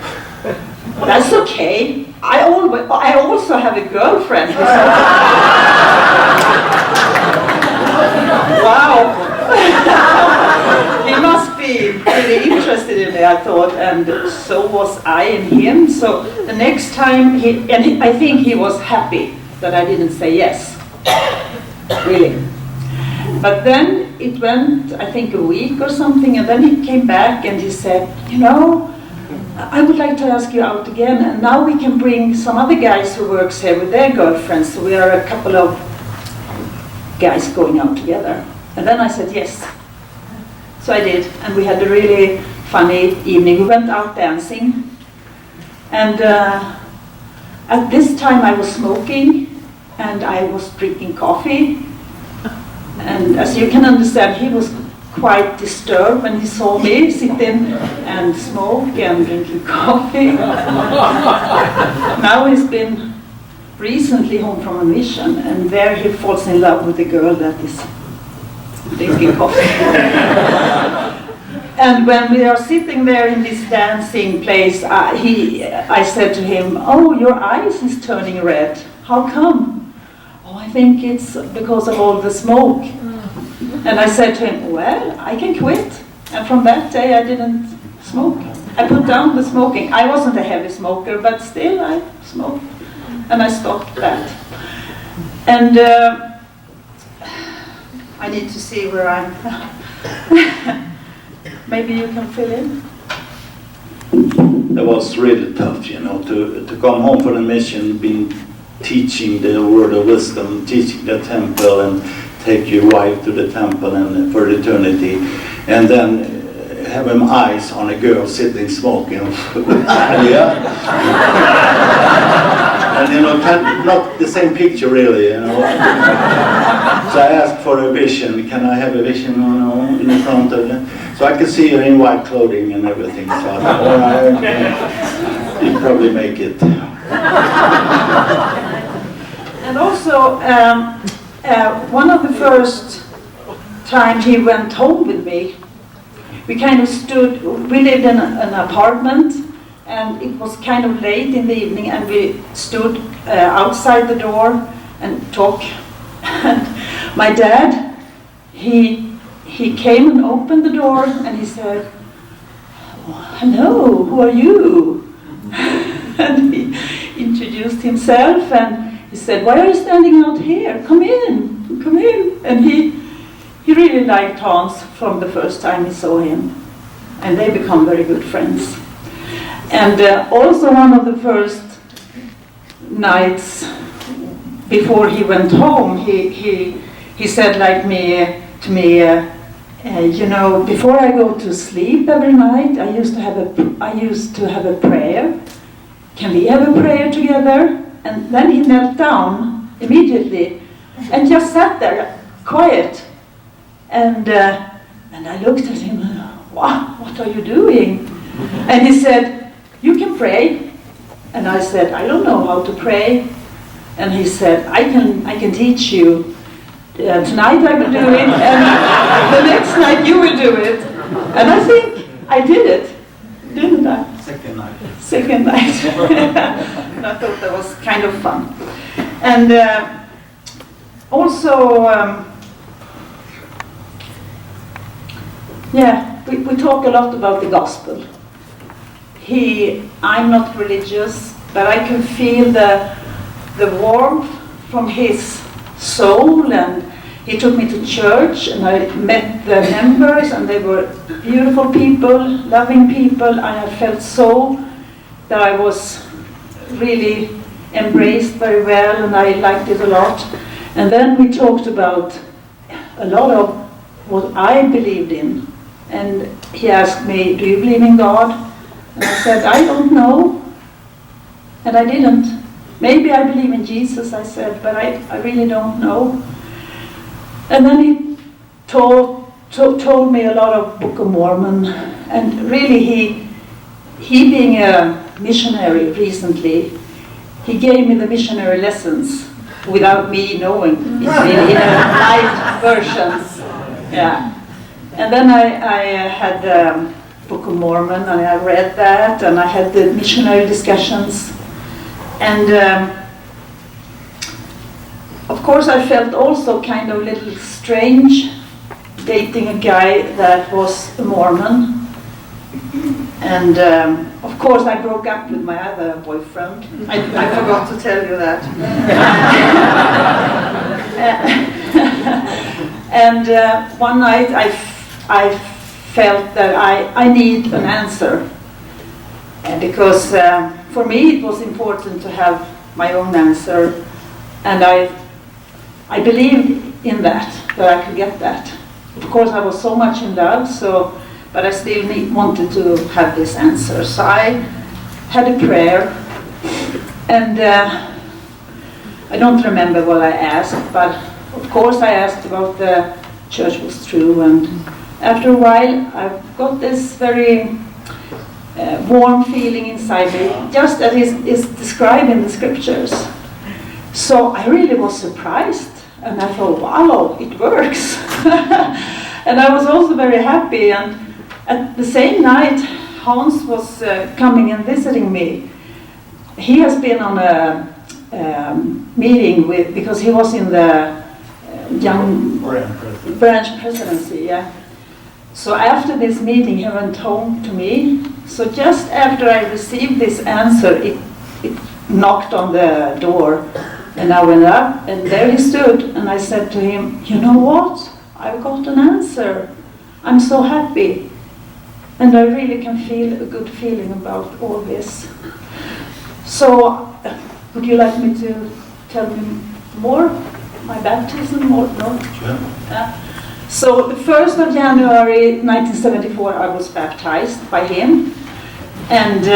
That's okay. I also have a girlfriend. Wow. He must be pretty interested in me, I thought, and so was I in him. So the next time, I think he was happy that I didn't say yes, really. But then it went, I think, a week or something, and then he came back and he said, you know, I would like to ask you out again, and now we can bring some other guys who works here with their girlfriends, so we are a couple of guys going out together. And then I said yes. So I did, and we had a really funny evening. We went out dancing, and at this time I was smoking, and I was drinking coffee. And as you can understand, he was quite disturbed when he saw me sitting and smoke and drinking coffee. Now he's been recently home from a mission, and there he falls in love with a girl that is drinking coffee. And when we are sitting there in this dancing place, I said to him, oh, your eyes is turning red. How come? Oh, I think it's because of all the smoke. And I said to him, well, I can quit. And from that day I didn't smoke. I put down the smoking. I wasn't a heavy smoker, but still I smoked. And I stopped that. And I need to see where I'm. Maybe you can fill in. That was really tough, you know, to come home from a mission, being teaching the word of wisdom, teaching the temple, and take your wife to the temple and for eternity, and then have him eyes on a girl sitting smoking. Yeah. And you know, not the same picture really, you know. So I asked for a vision. Can I have a vision, you know, in the front of them? So I could see her in white clothing and everything. So I thought, all right, you'll probably make it. And also, one of the first times he went home with me, we kind of we lived in an apartment, and it was kind of late in the evening, and we stood outside the door and talked. And my dad, he came and opened the door, and he said, oh, hello, who are you? And he introduced himself, and he said, why are you standing out here? Come in, come in. And he really liked Hans from the first time he saw him. And they become very good friends. And also one of the first nights before he went home, he said like to me, you know, before I go to sleep every night, I used to have a prayer. Can we have a prayer together? And then he knelt down immediately and just sat there, quiet. And I looked at him, wow, what are you doing? And he said, you can pray. And I said, I don't know how to pray. And he said, I can teach you. Tonight I will do it, and the next night you will do it. And I think I did it, didn't I? Second night. Second night. And I thought that was kind of fun. And also, we talk a lot about the gospel. I'm not religious, but I can feel the warmth from his soul, and he took me to church, and I met the members, and they were beautiful people, loving people, and I felt so that I was really embraced very well, and I liked it a lot. And then we talked about a lot of what I believed in, and he asked me, do you believe in God? And I said, I don't know, and I didn't. Maybe I believe in Jesus, I said, but I really don't know. And then he told me a lot of Book of Mormon, and really he being a missionary recently, he gave me the missionary lessons. without me knowing. It's in a live version. Yeah. And then I had the Book of Mormon, and I read that, and I had the missionary discussions. And of course I felt also kind of a little strange dating a guy that was a Mormon. And of course I broke up with my other boyfriend. I forgot to tell you that. And one night I felt that I need an answer. Because for me it was important to have my own answer. And I believed in that I could get that. Of course I was so much in love, but I still wanted to have this answer. So I had a prayer, and I don't remember what I asked, but of course I asked about the church was true, and after a while I got this very warm feeling inside me, just as is described in the scriptures. So I really was surprised, and I thought, wow, it works. And I was also very happy, and at the same night, Hans was coming and visiting me. He has been on a meeting because he was in the young branch presidency, yeah. So after this meeting, he went home to me. So just after I received this answer, it knocked on the door, and I went up, and there he stood, and I said to him, you know what? I've got an answer. I'm so happy. And I really can feel a good feeling about all this. So, would you like me to tell me more? My baptism or no? Sure. So, the 1st of January 1974, I was baptized by him. And,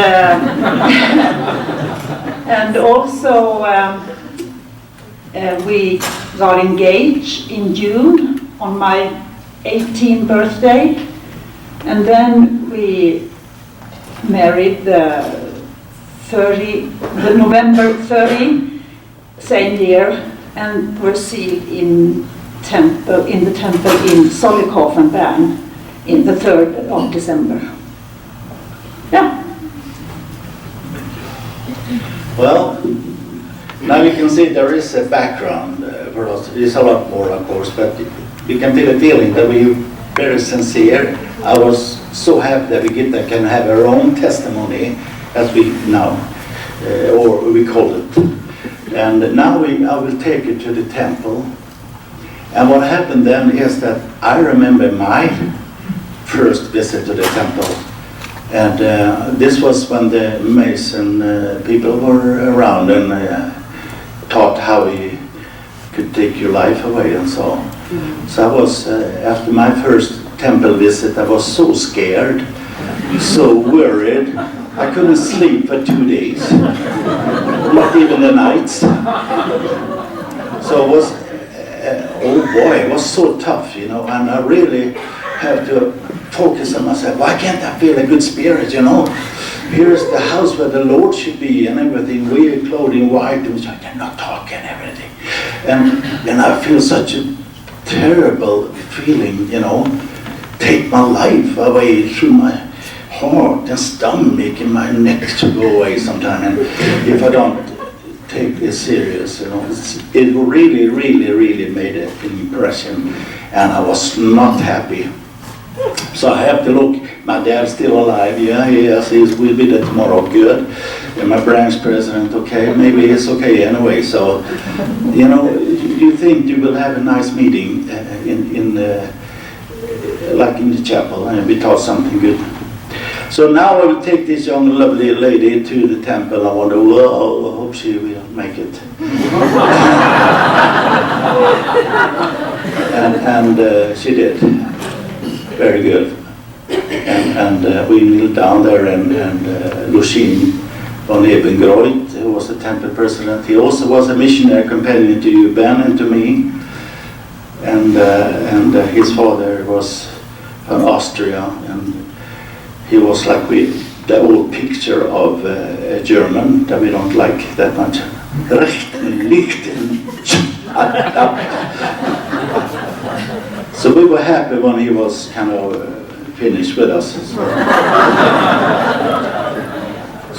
and also, we got engaged in June on my 18th birthday. And then we married the November 30, same year, and were sealed in the temple in Solikofen, Bern, in the 3rd of December. Yeah. Well, now you can see there is a background for us. There's a lot more, of course, but you can feel a feeling that we very sincere. I was so happy that Birgitta can have her own testimony, as we now, or we call it. And now I will take you to the temple. And what happened then is that I remember my first visit to the temple. And this was when the Mason people were around and taught how you could take your life away and so on. So I was, after my first temple visit, I was so scared, so worried. I couldn't sleep for 2 days, not even the nights. So it was, oh boy, it was so tough, you know, and I really had to focus on myself. Why can't I feel a good spirit, you know? Here's the house where the Lord should be and everything, weird clothing, white, and so I cannot talk and everything. And I feel such a terrible feeling, you know, take my life away through my heart and stomach and my neck to go away sometime. And if I don't take this serious, you know, it really, really, really made an impression, and I was not happy. So I have to look, my dad's still alive, yeah, yes, he will be there tomorrow, good. And my branch president, okay, maybe it's okay anyway. So, you know, you think you will have a nice meeting like in the chapel, and we taught something good. So now I will take this young lovely lady to the temple. I wonder, well, I hope she will make it. and she did. Very good. And we kneeled down there, and Lucien von Ebengroit, who was the temple president, he also was a missionary companion to you, Ben, and to me. And his father was from Austria, and he was like the old picture of a German that we don't like that much. Rechten, lichten. So we were happy when he was kind of finished with us.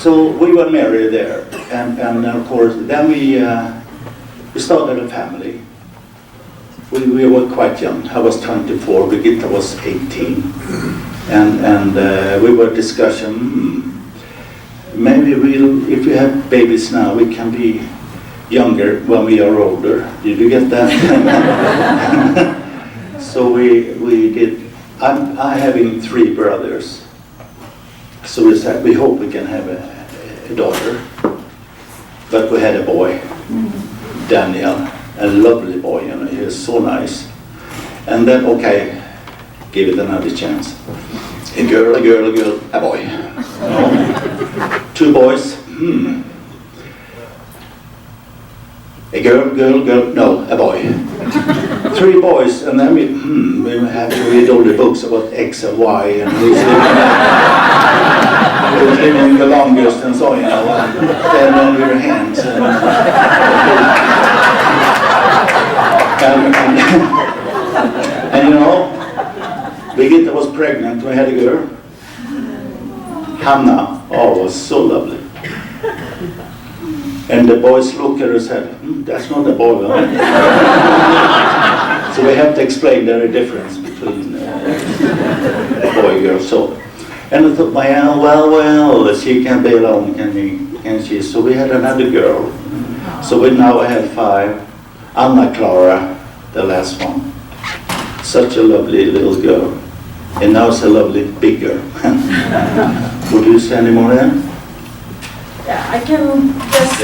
So we were married there, and of course then we started a family. We were quite young. I was 24, Birgitta was 18, and we were discussing maybe if we have babies now, we can be younger when we are older. Did you get that? So we did. I'm having 3 brothers, so we said we hope we can have a daughter. But we had a boy, Daniel, a lovely boy, you know, he was so nice. And then, okay, give it another chance. A girl, a girl, a girl, a boy. No. 2 boys. A girl, girl, girl, no, a boy. 3 boys, and then we had to read all the books about X and Y, and who's living the longest, and so, you know, stand on your hands. And you know, Birgitta was pregnant, we had a girl. Hannah, oh, was so lovely. And the boys looked at her and said, that's not a boy, right? So we have to explain the difference between boy and girl. So, and I thought, well, she can be alone, can she? So we had another girl. So we now have 5. Anna Clara, the last one. Such a lovely little girl. And now it's a lovely big girl. Would you say any more there? Yeah, I can just,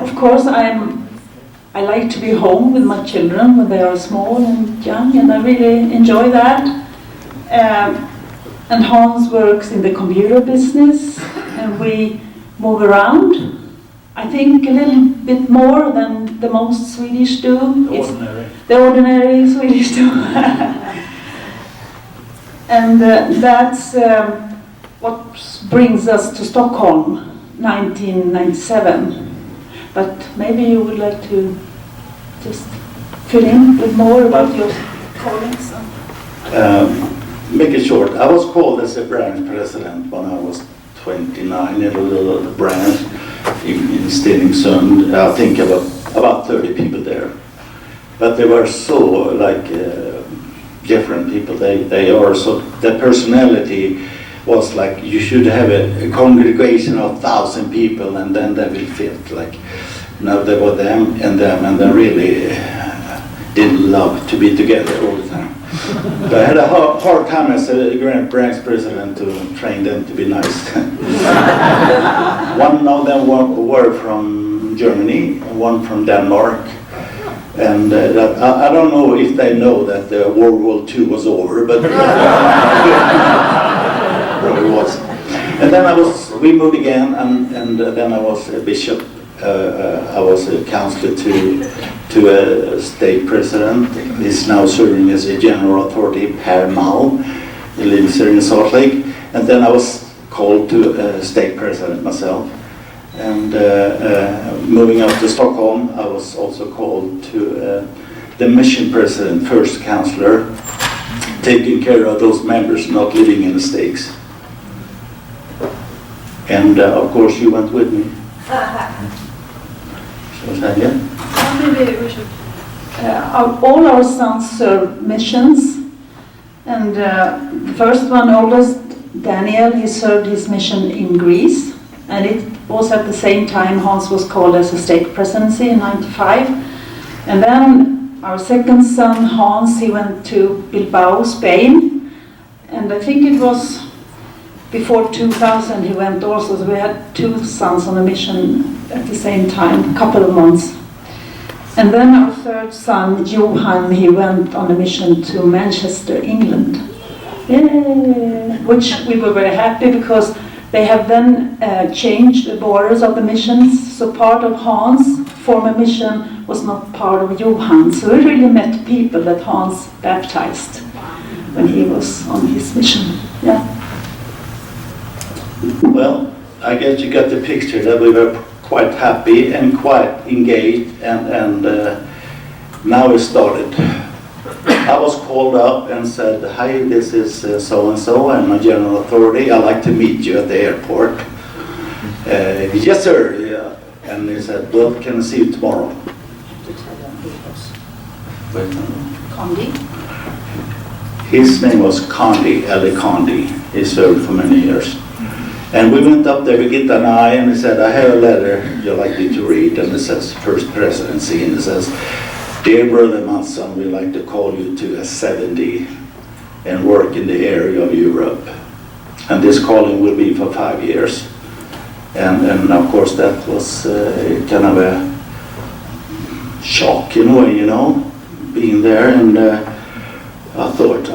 of course, I like to be home with my children when they are small and young, and I really enjoy that. And Hans works in the computer business, and we move around. I think a little bit more than the most Swedish do. The ordinary Swedish do. And that's what brings us to Stockholm, 1997. But maybe you would like to just fill in with more about your colleagues. Make it short, I was called as a branch president when I was 29 in a little branch in Stenungsund. I think about 30 people there. But they were so different people. They are so, their personality was like you should have a congregation of 1,000 people and then they will fit. Like, now there were them and they really didn't love to be together all the time. So I had a hard time as a grand branch president to train them to be nice. One of them were from Germany, one from Denmark. And I don't know if they know that World War II was over, but probably was. And then we moved again, and then I was a bishop. I was a counselor to a state president. He's now serving as a general authority, Per Malm. He lives here in Salt Lake. And then I was called to state president myself. And moving up to Stockholm, I was also called to the mission president, first counselor, taking care of those members not living in the States. And of course you went with me. Maybe we should. All our sons serve missions, and the first one, oldest, Daniel, he served his mission in Greece, and it was at the same time Hans was called as a state presidency in '95. And then our second son, Hans, he went to Bilbao, Spain, and I think it was before 2000 he went also, so we had 2 sons on a mission at the same time, a couple of months. And then our third son, Johan, he went on a mission to Manchester, England. Which we were very happy because they have then changed the borders of the missions, so part of Hans' former mission was not part of Johan. So we really met people that Hans baptized when he was on his mission. Yeah. Well, I guess you got the picture that we were quite happy and quite engaged, and now it started. I was called up and said, "Hi, this is so-and-so, I'm a general authority. I'd like to meet you at the airport." "Yes, sir." Yeah. And he said, "Well, can I see you tomorrow?" Condi? His name was Condi, Eli Condi. He served for many years. And we went up there, Birgitta and I, and he said, "I have a letter you'd like me to read." And it says, "First Presidency," and it says, "Dear Brother Mattson, we'd like to call you to a 70 and work in the area of Europe. And this calling will be for 5 years." And of course that was kind of a shock in a way, being there. And I thought,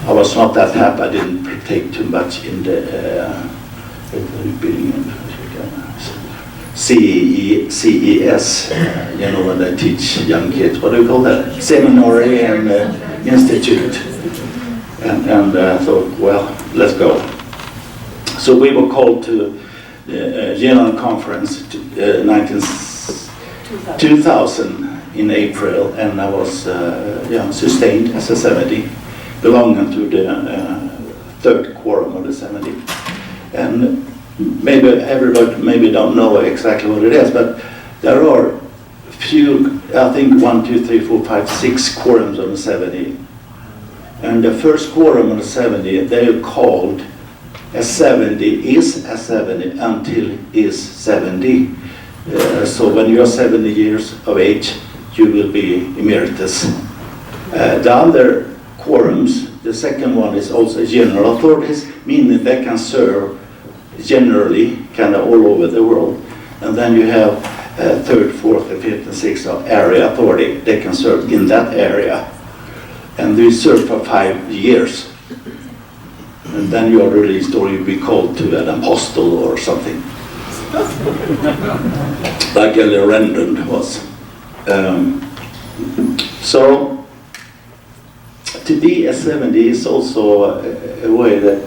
I was not that happy. I didn't partake too much in the CES, when they teach young kids, what do you call that? Seminary and institute. And I thought, well, let's go. So we were called to the General Conference 2000 in April, and I was sustained as a 70, belonging to the third quorum of the 70. And maybe everybody don't know exactly what it is, but there are few, I think 1, 2, 3, 4, 5, 6 quorums of the 70. And the first quorum of the 70, they are called a 70 is a 70 until is 70. So when you're 70 years of age, you will be emeritus. The other quorums, the second one is also general authorities, meaning they can serve generally kind of all over the world. And then you have third, fourth, and fifth, and sixth of area authority. They can serve in that area. And they serve for 5 years. And then you are released, or you'll be called to an apostle or something. Like Eli Rendon was. So to be a 70 is also a way that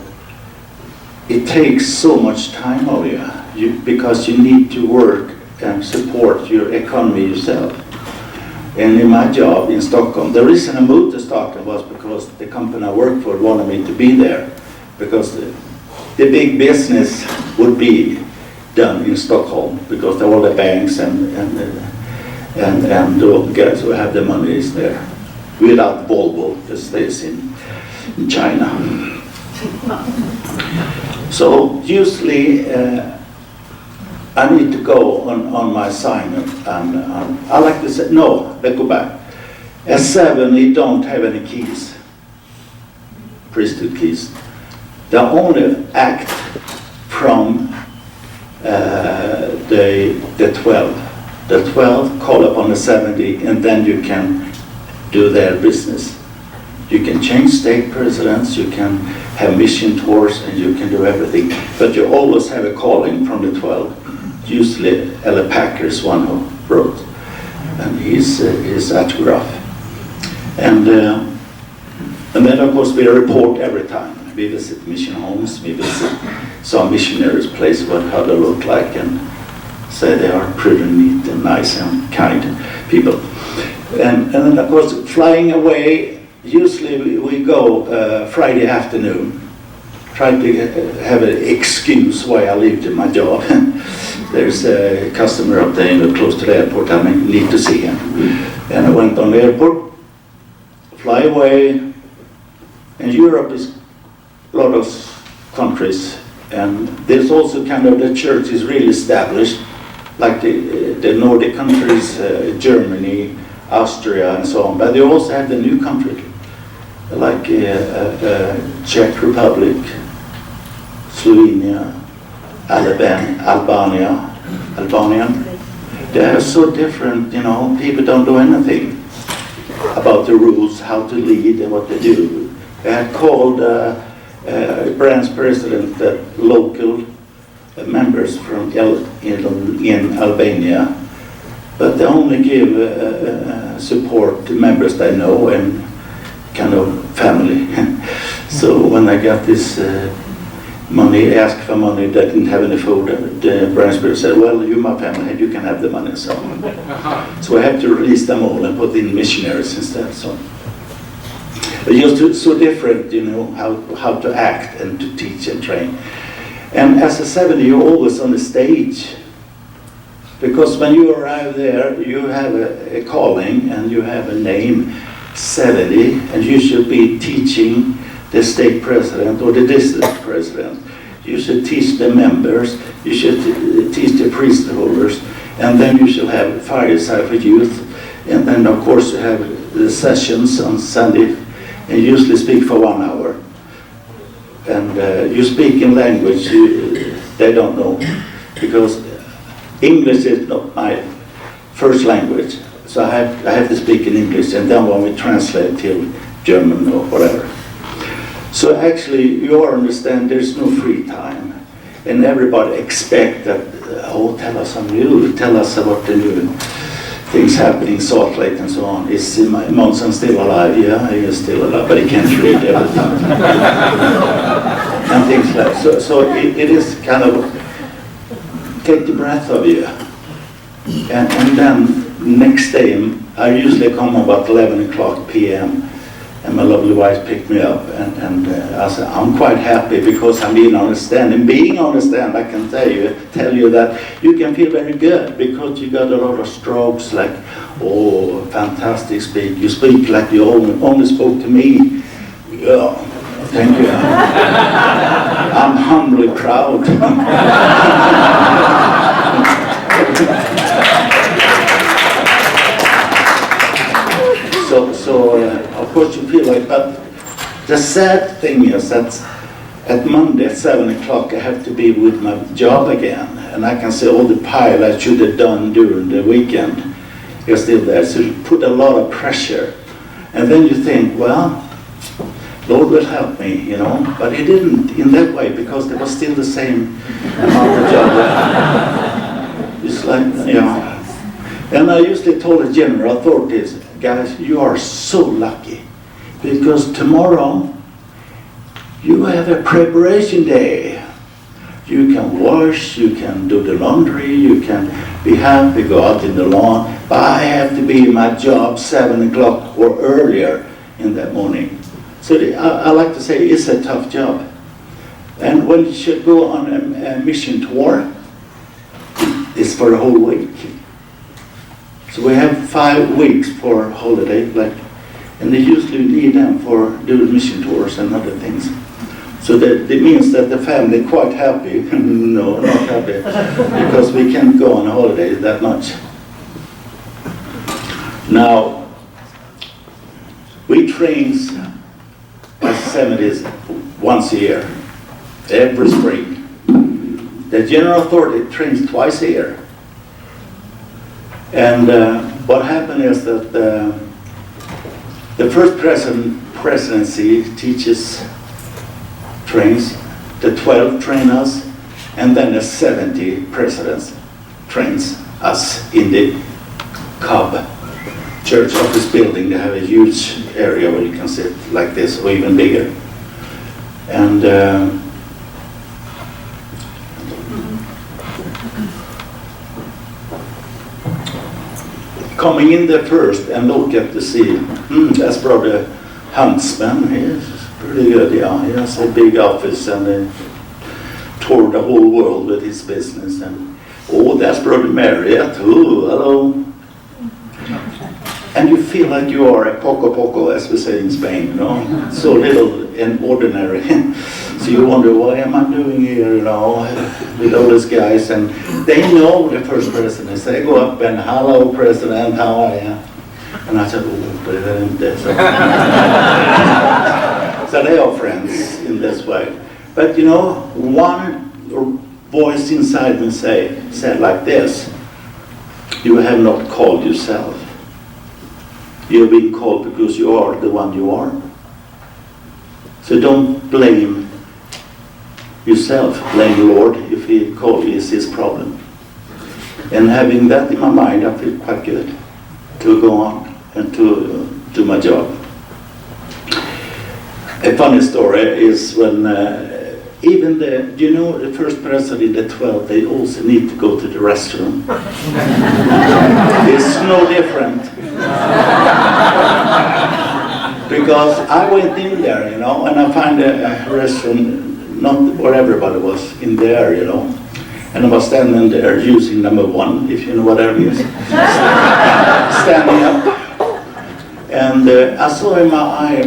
it takes so much time of you, because you need to work and support your economy yourself. And in my job in Stockholm, the reason I moved to Stockholm was because the company I worked for wanted me to be there, because the big business would be done in Stockholm, because all the banks and the guys who have the money is there. Without Volvo, that stays in China. So usually I need to go on my assignment, and I like to say, no, let's go back. As 7, you don't have any keys, priesthood keys. They only act from the 12. The 12 call upon the 70, and then you can do their business. You can change stake presidents, you can have mission tours, and you can do everything. But you always have a calling from the 12. Usually Ella Packer is one who wrote, and he's autograph. And then of course we report every time. We visit mission homes, we visit some missionaries' place, how they look like, and say they are pretty neat and nice and kind people. And then of course flying away, usually we go Friday afternoon, try to have an excuse why I leave my job. There's a customer up there close to the airport, I need to see him. And I went on the airport, fly away, and Europe is a lot of countries, and there's also kind of the church is really established, like the Nordic countries, Germany, Austria, and so on. But they also have the new country, like Czech Republic, Slovenia, Albania. They are so different, people don't know anything about the rules, how to lead and what to do. They had called branch president that local members from in Albania, but they only give support to members they know and kind of family. So when I got this money, asked for money, they didn't have any food, and the branch spirit said, well, you my family, you can have the money, so. So I had to release them all and put in missionaries instead, so. But just so different, you know, how to act and to teach and train. And as a 70, you're always on the stage. Because when you arrive there, you have a calling and you have a name, 70, and you should be teaching the stake president or the district president. You should teach the members, you should teach the priesthood holders, and then you should have fireside for youth. And then, of course, you have the sessions on Sunday. And you usually speak for 1 hour. And you speak in language they don't know. Because English is not my first language. So I have to speak in English. And then when we translate to German or whatever. So actually, you understand there's no free time. And everybody expects that, oh, tell us something new. Tell us about the new things happening in Salt Lake and so on. Is Mattson still alive? Yeah, he is still alive, but he can't read everything. And things like that. So it is kind of take the breath of you. And then next day, I usually come about 11 o'clock p.m. and my lovely wife picked me up, and I said, I'm quite happy because I'm being on the stand. And being on the stand, I can tell you that you can feel very good because you got a lot of strokes like, oh, fantastic speak. You speak like you only spoke to me. Yeah, thank you. I'm humbly proud. So of course you feel like, but the sad thing is that at Monday at 7 o'clock I have to be with my job again, and I can see all the pile I should have done during the weekend is still there. So you put a lot of pressure, and then you think, well, Lord will help me, you know, but He didn't in that way because there was still the same amount of job. It's like, you know. And I usually told the general authorities, guys, you are so lucky because tomorrow you have a preparation day. You can wash, you can do the laundry, you can be happy, go out in the lawn, but I have to be in my job 7 o'clock or earlier in that morning. So I like to say it's a tough job. And when you should go on a mission tour, it's for a whole week. So we have 5 weeks for holiday, and they usually need them for doing mission tours and other things. So that it means that the family quite happy. No, not happy, because we can't go on holiday that much. Now, we train as 70s once a year, every spring. The general authority trains twice a year. And what happened is that the first presidency trains, the 12 train us, and then the 70 presidents trains us in the Cub church office building. They have a huge area where you can sit like this or even bigger. And coming in there first and look at the sea, that's Brother Huntsman. He's pretty good, yeah. He has a big office and toured the whole world with his business. And oh, that's Brother Marriott. Oh, hello. And you feel like you are a poco, as we say in Spain, you know, so little and ordinary. So you wonder, what am I doing here, you know, with all these guys? And they know the first president. So they go up and, hello, President, how are you? And I said, oh, President. So they are friends in this way. But, you know, one voice inside me said like this, you have not called yourself. You're being called because you are the one you are. So don't blame yourself, blame the Lord if He called you, is His problem. And having that in my mind, I feel quite good to go on and to do my job. A funny story is when even the first president, the 12, they also need to go to the restroom. It's no different. Because I went in there, and I found a restroom, not where everybody was, in there, And I was standing there using number 1, if you know what that is. Standing up. And I saw in my eye,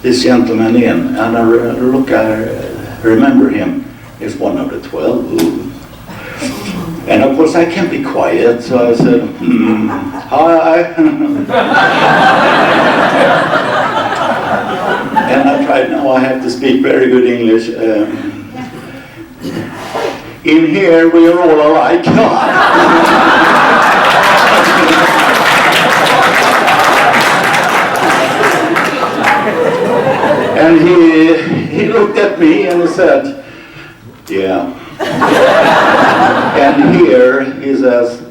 this gentleman in, and I remember him as one of the 12. And of course I can't be quiet, so I said, hi. And I tried, now I have to speak very good English. In here we are all alike. And he looked at me and he said, yeah. And here he says,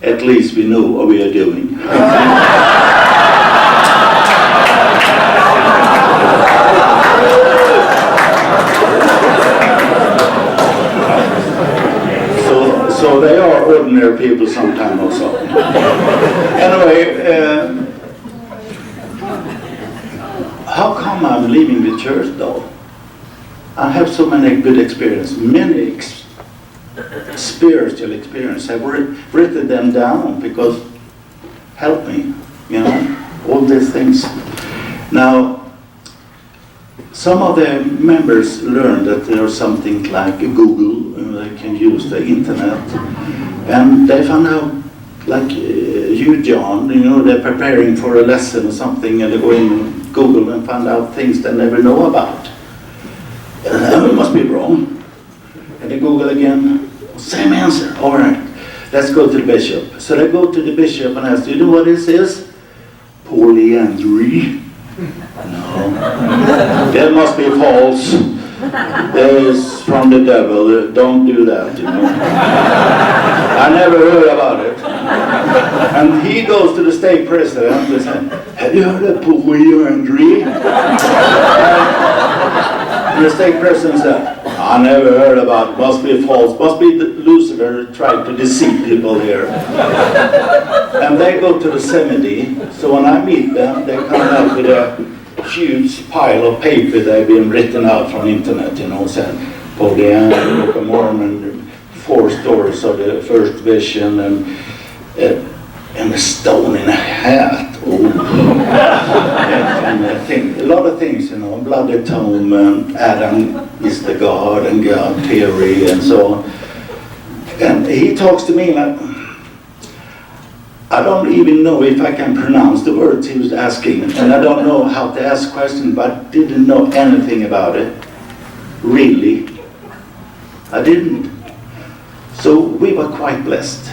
at least we know what we are doing. So they are ordinary people sometimes also. Anyway, how come I'm leaving the church though? I have so many good experiences, many spiritual experiences. I've written them down because help me, all these things. Now, some of the members learned that there's something like Google, they can use the internet, and they found out, like you, John, they're preparing for a lesson or something, and they go in Google and find out things they never know about. It must be wrong. And they Google again, same answer. All right, let's go to the bishop. So they go to the bishop and ask, do you know what this is? Polyandry. No, that must be false. That is from the devil. Don't do that, I never heard about it. And he goes to the stake president and says, have you heard of polyandry? And the stake president said, I never heard about it. Must be false. Must be Lucifer tried to deceive people here. And they go to the seminary. So when I meet them, they come out with a huge pile of paper they've been written out from the internet, saying Polyandry, Book of Mormon, 4 stories of the first vision, and a stone in a hat. And a lot of things, blood atonement, Adam is the God, and God theory, and so on. And he talks to me like, I don't even know if I can pronounce the words he was asking, and I don't know how to ask questions, but I didn't know anything about it. Really. I didn't. So we were quite blessed,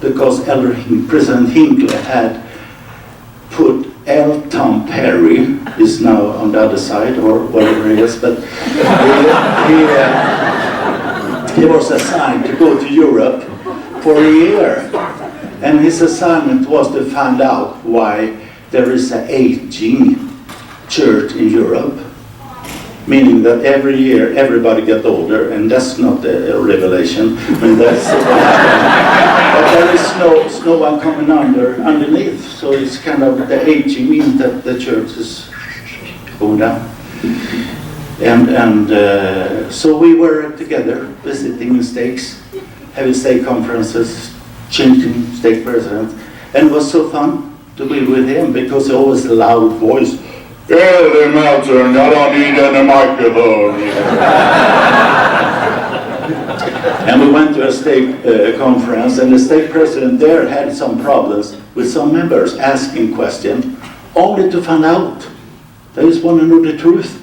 because President Hinckley had put L. Tom Perry, is now on the other side, or whatever he is, but he was assigned to go to Europe for a year. And his assignment was to find out why there is an aging church in Europe, meaning that every year everybody gets older, and that's not a revelation. That's but there is no one coming underneath, so it's kind of the aging means that the church is going down. And so we were together visiting stakes, having stake conferences, changing stake presidents, and it was so fun to be with him because he always a loud voice. Yeah, the Mattson, I don't need any microphone. And we went to a stake conference, and the stake president there had some problems with some members asking questions, only to find out. They just want to know the truth.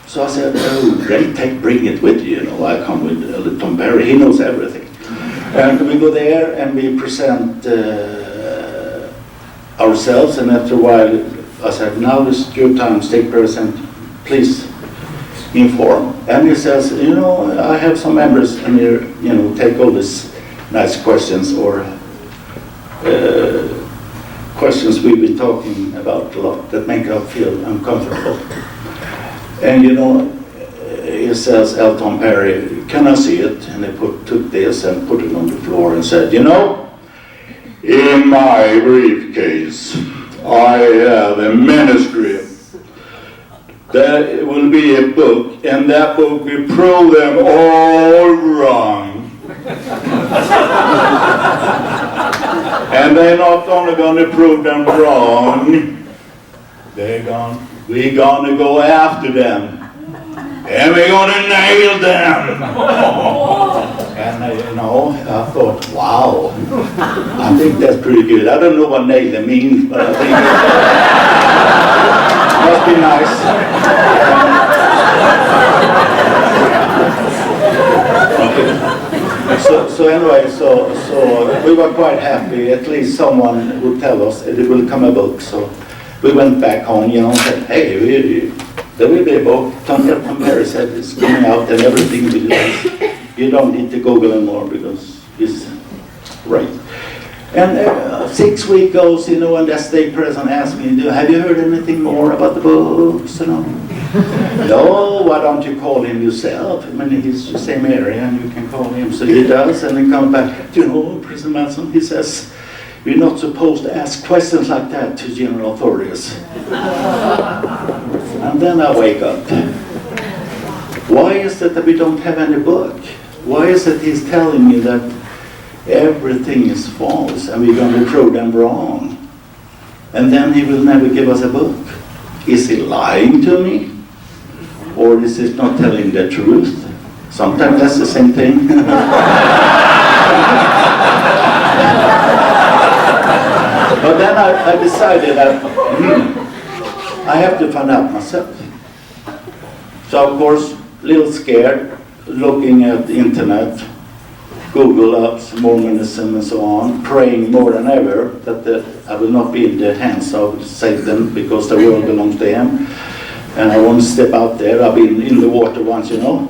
So I said, oh, great, bring it with you. I come with Tom Perry, he knows everything. And we go there and we present ourselves, and after a while I said, now is your time, stake president, please inform. And he says, I have some members, and take all these nice questions or questions we've been talking about a lot that make us feel uncomfortable. And you know, he says, Elton Perry, can I see it? And they took this and put it on the floor and said, you know, in my briefcase, I have a manuscript. There will be a book, and that book will prove them all wrong. And they're not only going to prove them wrong, we're going to go after them. And we're going to nail them. And you know, I thought, wow, I think that's pretty good. I don't know what nail them means, but I think it must be nice. Okay. So anyway, so we were quite happy. At least someone would tell us it will come a book. So we went back home, you know, and said, hey, there will be a book. Elton Perry said it's coming out and everything will be nice. You don't need to Google anymore because it's right. And 6 weeks goes, you know, and the stake president asked me, have you heard anything more about the books? You know? No, why don't you call him yourself? I mean, he's the same area and you can call him. So he does, and he comes back, you know, President Mattson, he says, we're not supposed to ask questions like that to general authorities. And then I wake up. Why is it that we don't have any book? Why is it he's telling me that everything is false and we're going to prove them wrong? And then he will never give us a book. Is he lying to me? Or is he not telling the truth? Sometimes that's the same thing. But then I decided that I have to find out myself. So of course, a little scared, looking at the internet, Google ups, Mormonism and so on, praying more than ever that I will not be in the hands of Satan because the world belongs to him. And I won't step out there. I've been in the water once, you know.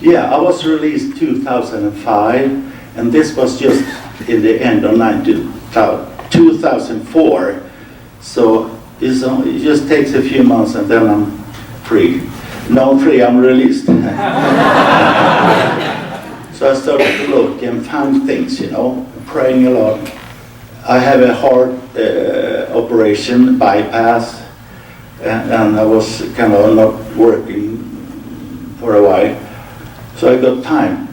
Yeah, I was released 2005, and this was just in the end of 2004. So it just takes a few months and then I'm free. No, I'm free, I'm released. So I started to look and find things, you know, praying a lot. I have a heart operation, bypass, and I was kind of not working for a while. So I got time.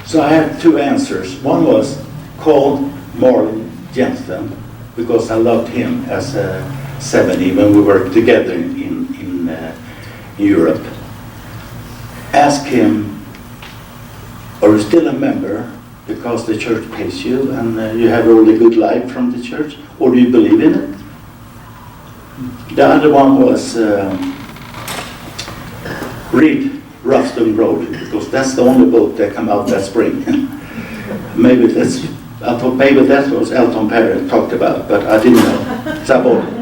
So I had two answers. One was called Marlon Jensen, because I loved him as a 70 when we worked together in Europe. Ask him, are you still a member because the church pays you and you have all the good life from the church, or do you believe in it? The other one was read Rough Stone Road, because that's the only book that came out that spring. I thought maybe that was Elton Perry talked about, but I didn't know. So I bought it.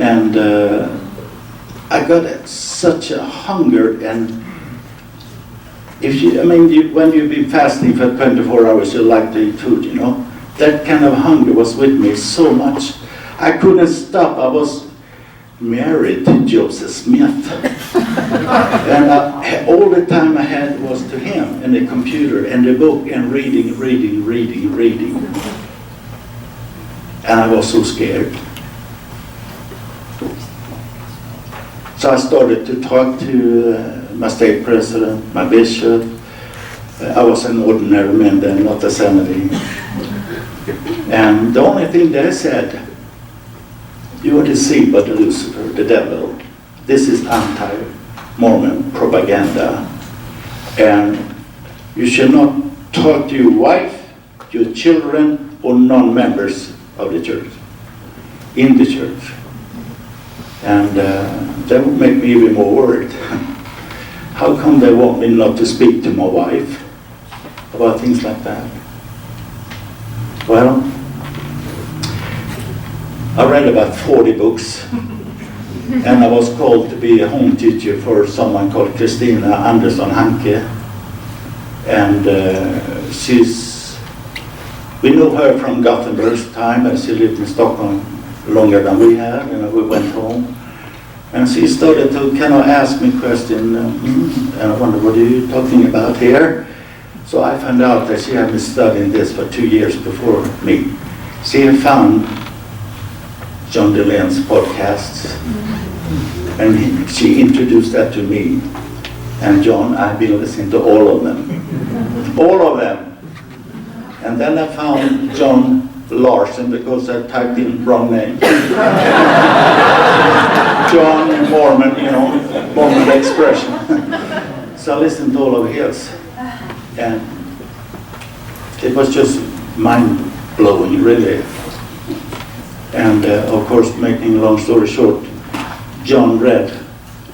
And I got such a hunger, and when you've been fasting for 24 hours, you like to eat food, you know. That kind of hunger was with me so much. I couldn't stop. I was married to Joseph Smith. And all the time I had was to him and the computer and the book and reading. And I was so scared. So I started to talk to my stake president, my bishop. I was an ordinary man then, not a seminary. And the only thing they said, you are deceived by the Lucifer, the devil. This is anti-Mormon propaganda. And you should not talk to your wife, your children, or non-members of the church, in the church. And that would make me even more worried. How come they want me not to speak to my wife about things like that? Well, I read about 40 books, and I was called to be a home teacher for someone called Christina Anderson Hanke, and she's We knew her from Gothenburg's time, and she lived in Stockholm longer than we had. We went home. And she started to kind of ask me questions, and I wondered, what are you talking about here? So I found out that she had been studying this for 2 years before me. She had found John DeLeon's podcasts, and she introduced that to me. And John, I've been listening to all of them. All of them. And then I found John Larson, because I typed in wrong name. John and Mormon, Mormon expression. So I listened to all of his. And it was just mind-blowing, really. And of course, making a long story short, John read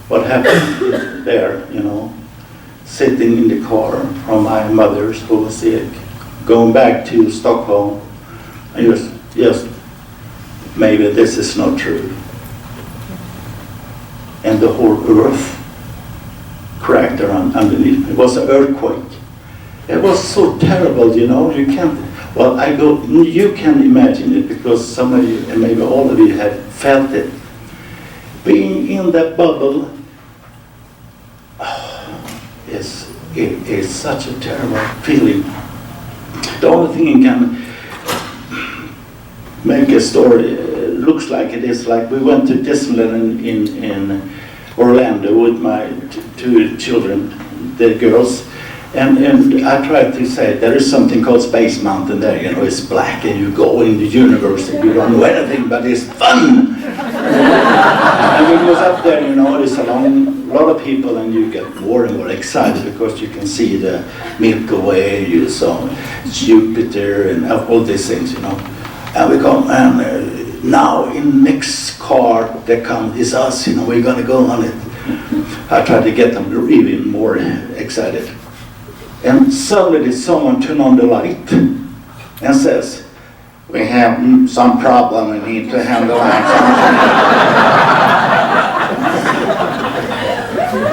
what happened there, sitting in the car from my mother's, who was sick, going back to Stockholm, and just maybe this is not true. And the whole earth cracked around underneath me. It was an earthquake. It was so terrible, you can't, you can imagine it, because some of you, and maybe all of you, have felt it. Being in that bubble, it is such a terrible feeling. The only thing you can make a story looks like it is like we went to Disneyland in Orlando with my two children, the girls, and I tried to say there is something called Space Mountain there, it's black and you go in the universe and you don't know anything, but it's fun. And we was up there, there's a lot of people, and you get more and more excited because you can see the Milky Way, you saw Jupiter and all these things, And we come, and now in next car that comes is us, we're gonna go on it. I tried to get them even more excited. And suddenly someone turned on the light and says, we have some problem, we need to handle that.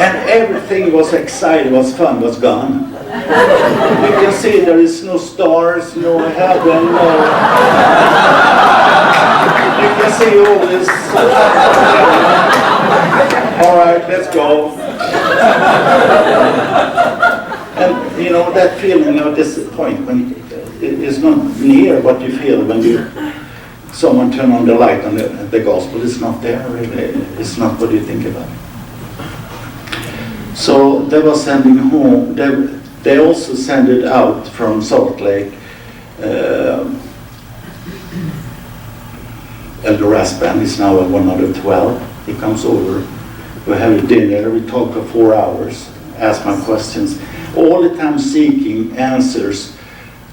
And everything was exciting, was fun, was gone. You can see there is no stars, no heaven, you can see all this. All right, let's go. And that feeling of disappointment is not near what you feel when someone turn on the light on the gospel. It's not there, really. It's not what you think about. So they were sending home. They also sent it out from Salt Lake. Elder Raspan is now at 112. He comes over. We have a dinner. We talk for 4 hours. Ask my questions. All the time seeking answers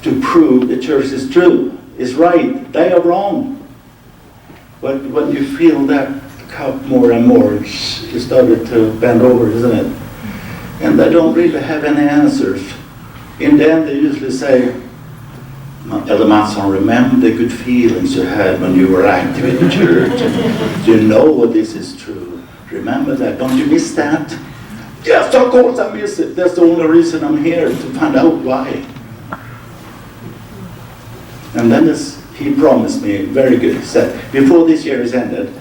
to prove the church is true, is right. They are wrong. But when you feel that cup more and more, it started to bend over, isn't it? And they don't really have any answers. In the end, they usually say, Elder Mattson, remember the good feelings you had when you were active in the church. You know this is true. Remember that. Don't you miss that? Yes, of course I miss it. That's the only reason I'm here, to find out why. And then he promised me, very good, he said, before this year is ended,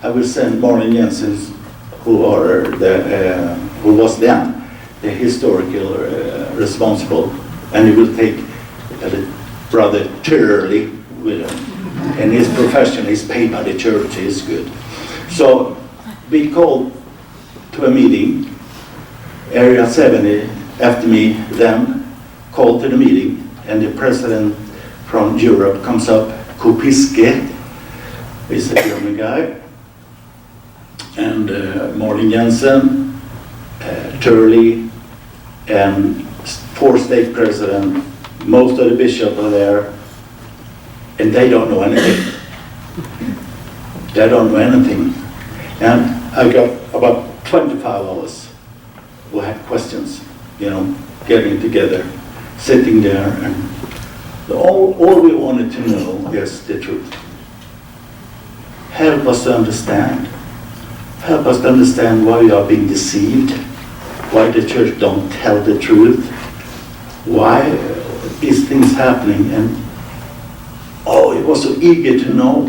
I will send Marlon Jensen, who was then the historical responsible, and he will take Brother Turley with him. And his profession is paid by the church, is good. So we called to a meeting. Area 70, after me, then called to the meeting, and the president from Europe comes up, Kopiske, is a German guy, and Marlon Jensen, Turley, and 4 state presidents. Most of the bishops are there, and they don't know anything. They don't know anything. And I got about 25 of us who had questions, getting together, sitting there, and all we wanted to know is the truth. Help us to understand. Help us to understand why we are being deceived, why the church don't tell the truth, why these things happening, and Oh, he was so eager to know.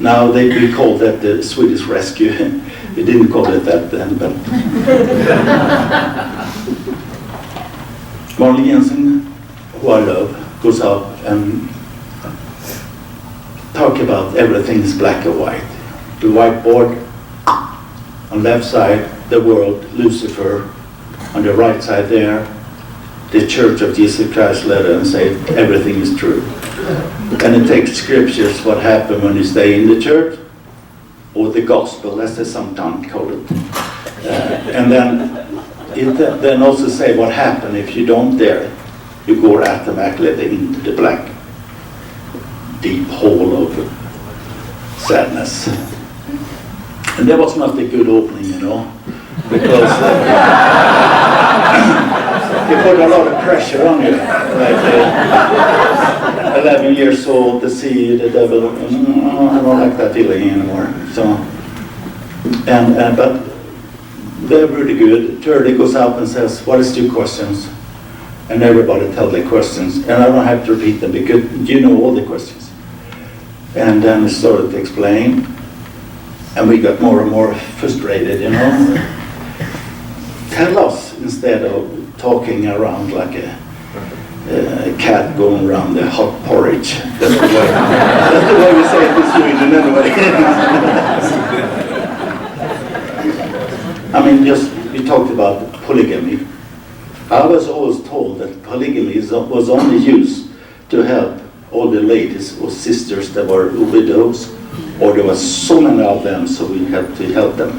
Now we call that the Swedish rescue. We didn't call it that then, but Marley Jensen, who I love, goes out and talk about everything is black and white. The whiteboard, on left side, the world, Lucifer, on the right side there, the Church of Jesus Christ letter and say everything is true. And it takes scriptures, what happened when you stay in the church, or the gospel, as they sometimes call it. And then it then also say what happened if you don't dare. You go automatically into the black, deep hole of sadness. And that was not a good opening, you know, because it put a lot of pressure on you. Like 11 years old, to see the devil, I don't like that feeling anymore. So, but they're really good. Turley goes up and says, what is 2 questions? And everybody tell their questions. And I don't have to repeat them because you know all the questions. And then we started to explain. And we got more and more frustrated, you know. Tell us instead of talking around like a cat going around the hot porridge. That's the way we say it in Sweden anyway. I mean, we talked about polygamy. I was always told that polygamy was only used to help all the ladies or sisters that were widows, or there was so many of them, so we had to help them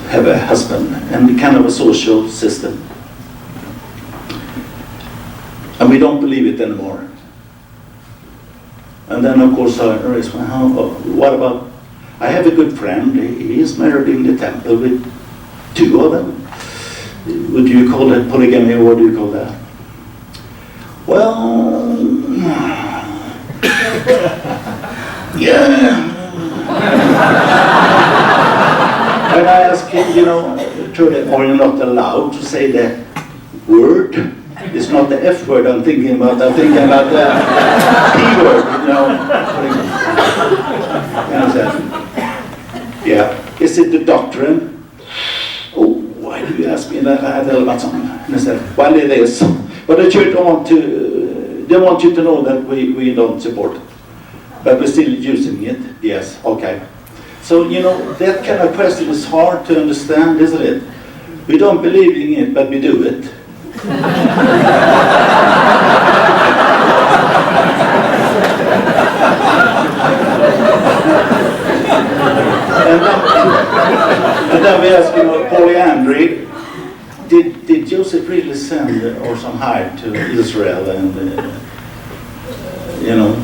have a husband, and kind of a social system. And we don't believe it anymore. And then of course I raised my hand, what about, I have a good friend, he is married in the temple with 2 of them. Would you call that polygamy, or what do you call that? Well, yeah. When I asked him, you know, truly, are you not allowed to say the word? It's not the F word I'm thinking about. I'm thinking about the P word, you know. And I said, yeah. Is it the doctrine? Oh, why do you ask me that? I tell Mattson. And I said, well, it is. But the church don't want you to know that we don't support it. But we're still using it. Yes, okay. So, you know, that kind of question is hard to understand, isn't it? We don't believe in it, but we do it. and then we ask, you know, polyandry. Did Joseph really send or some hide to Israel and, you know,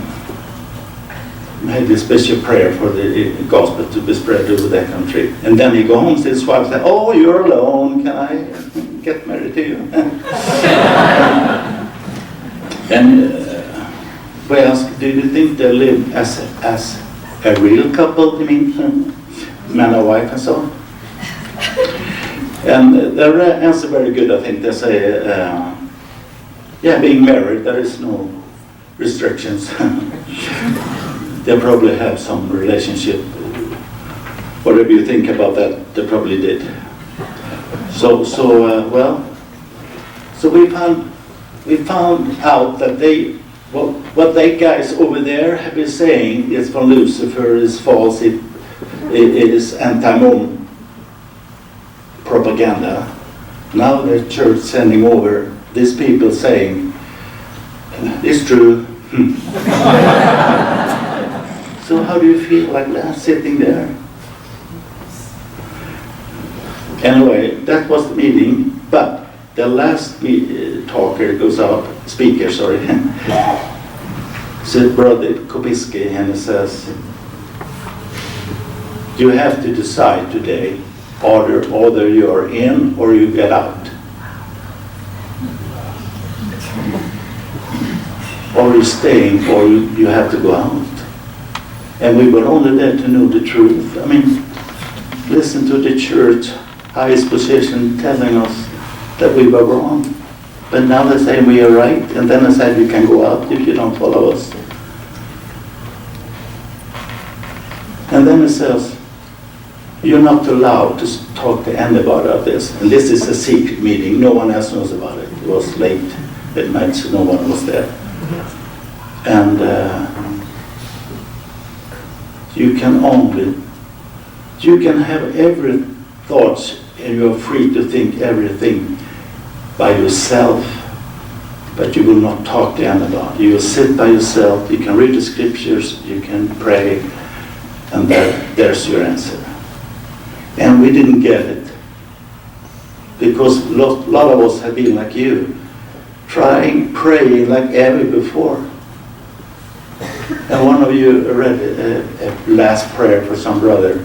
made a special prayer for the gospel to be spread over that country? And then he goes home to his wife and says, oh, you're alone, can I get married to you? And we ask, do you think they live as a real couple? I mean, man and wife and so on? And their answer very good, I think. They say, yeah, being married, there is no restrictions. They probably have some relationship. Whatever you think about that, they probably did. So we found out that what they guys over there have been saying is from Lucifer, is false, it is anti-Mormon propaganda. Now the church sending over these people saying, it's true. So how do you feel like that, sitting there? Anyway, that was the meeting, but the last speaker, said Brother Kopiski, and he says, you have to decide today, either you are in or you get out. Or you're staying or you have to go out. And we were only there to know the truth. I mean, listen to the church, highest position, telling us that we were wrong. But now they're saying we are right, and then they said you can go out if you don't follow us. And then he says, you're not allowed to talk to anybody about this. And this is a secret meeting. No one else knows about it. It was late at night, so no one was there. And you can have every thought, and you're free to think everything by yourself, but you will not talk to anybody. You will sit by yourself, you can read the scriptures, you can pray, and there's your answer. And we didn't get it, because a lot of us have been like you, praying like ever before. And one of you read a last prayer for some brother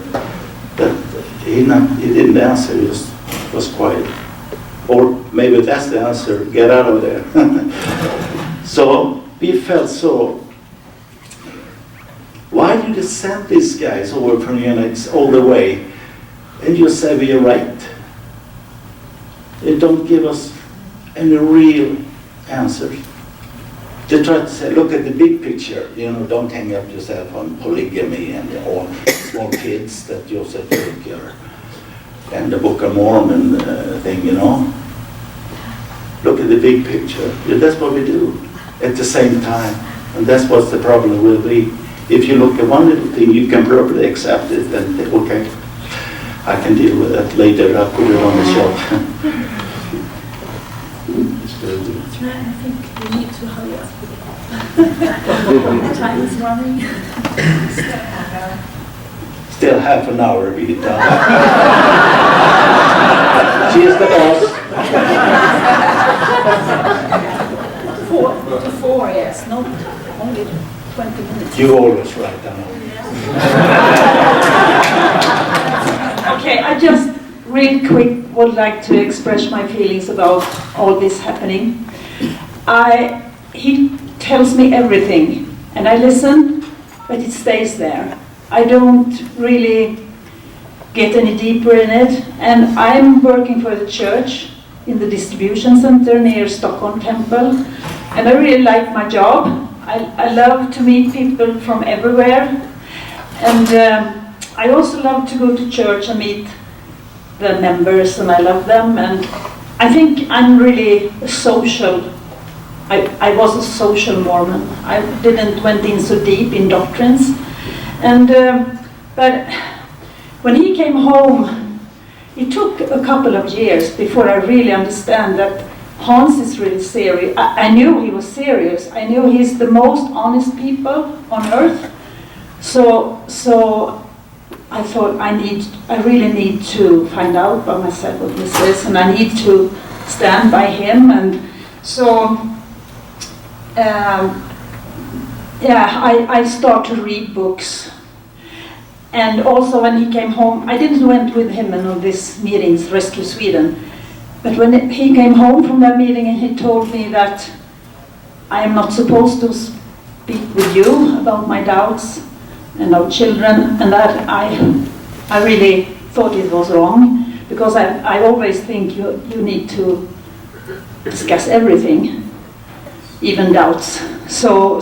that he didn't answer, he was quiet. Or maybe that's the answer, get out of there. So we felt so, why did you send these guys over from the United States all the way? And you say we are right. They don't give us any real answers. They try to say, look at the big picture, don't hang up yourself on polygamy and all small kids that Joseph took, and the Book of Mormon thing, Look at the big picture. Yeah, that's what we do at the same time. And that's what the problem will be. If you look at one little thing, you can probably accept it and think, okay, I can deal with that later. I'll put it on the shelf. I think we need to hurry up. Time is running. Still half an hour, Birgitta. She is the boss. 4 yes, not only 20 minutes. You always write down. Okay, I just real quick would like to express my feelings about all this happening. He tells me everything, and I listen, but it stays there. I don't really get any deeper in it, and I'm working for the church in the distribution center near Stockholm Temple, and I really like my job. I love to meet people from everywhere, and I also love to go to church and meet the members, and I love them, and I think I'm really a social. I was a social Mormon. I didn't went in so deep in doctrines, and but when he came home, it took a couple of years before I really understand that Hans is really serious. I knew he was serious. I knew he's the most honest people on earth. So I thought I really need to find out by myself what this is, and I need to stand by him. And so, I start to read books. And also when he came home, I didn't went with him in all these meetings, Rescue Sweden. But when he came home from that meeting and he told me that I am not supposed to speak with you about my doubts and our children, and that I really thought it was wrong, because I always think you need to discuss everything, even doubts. So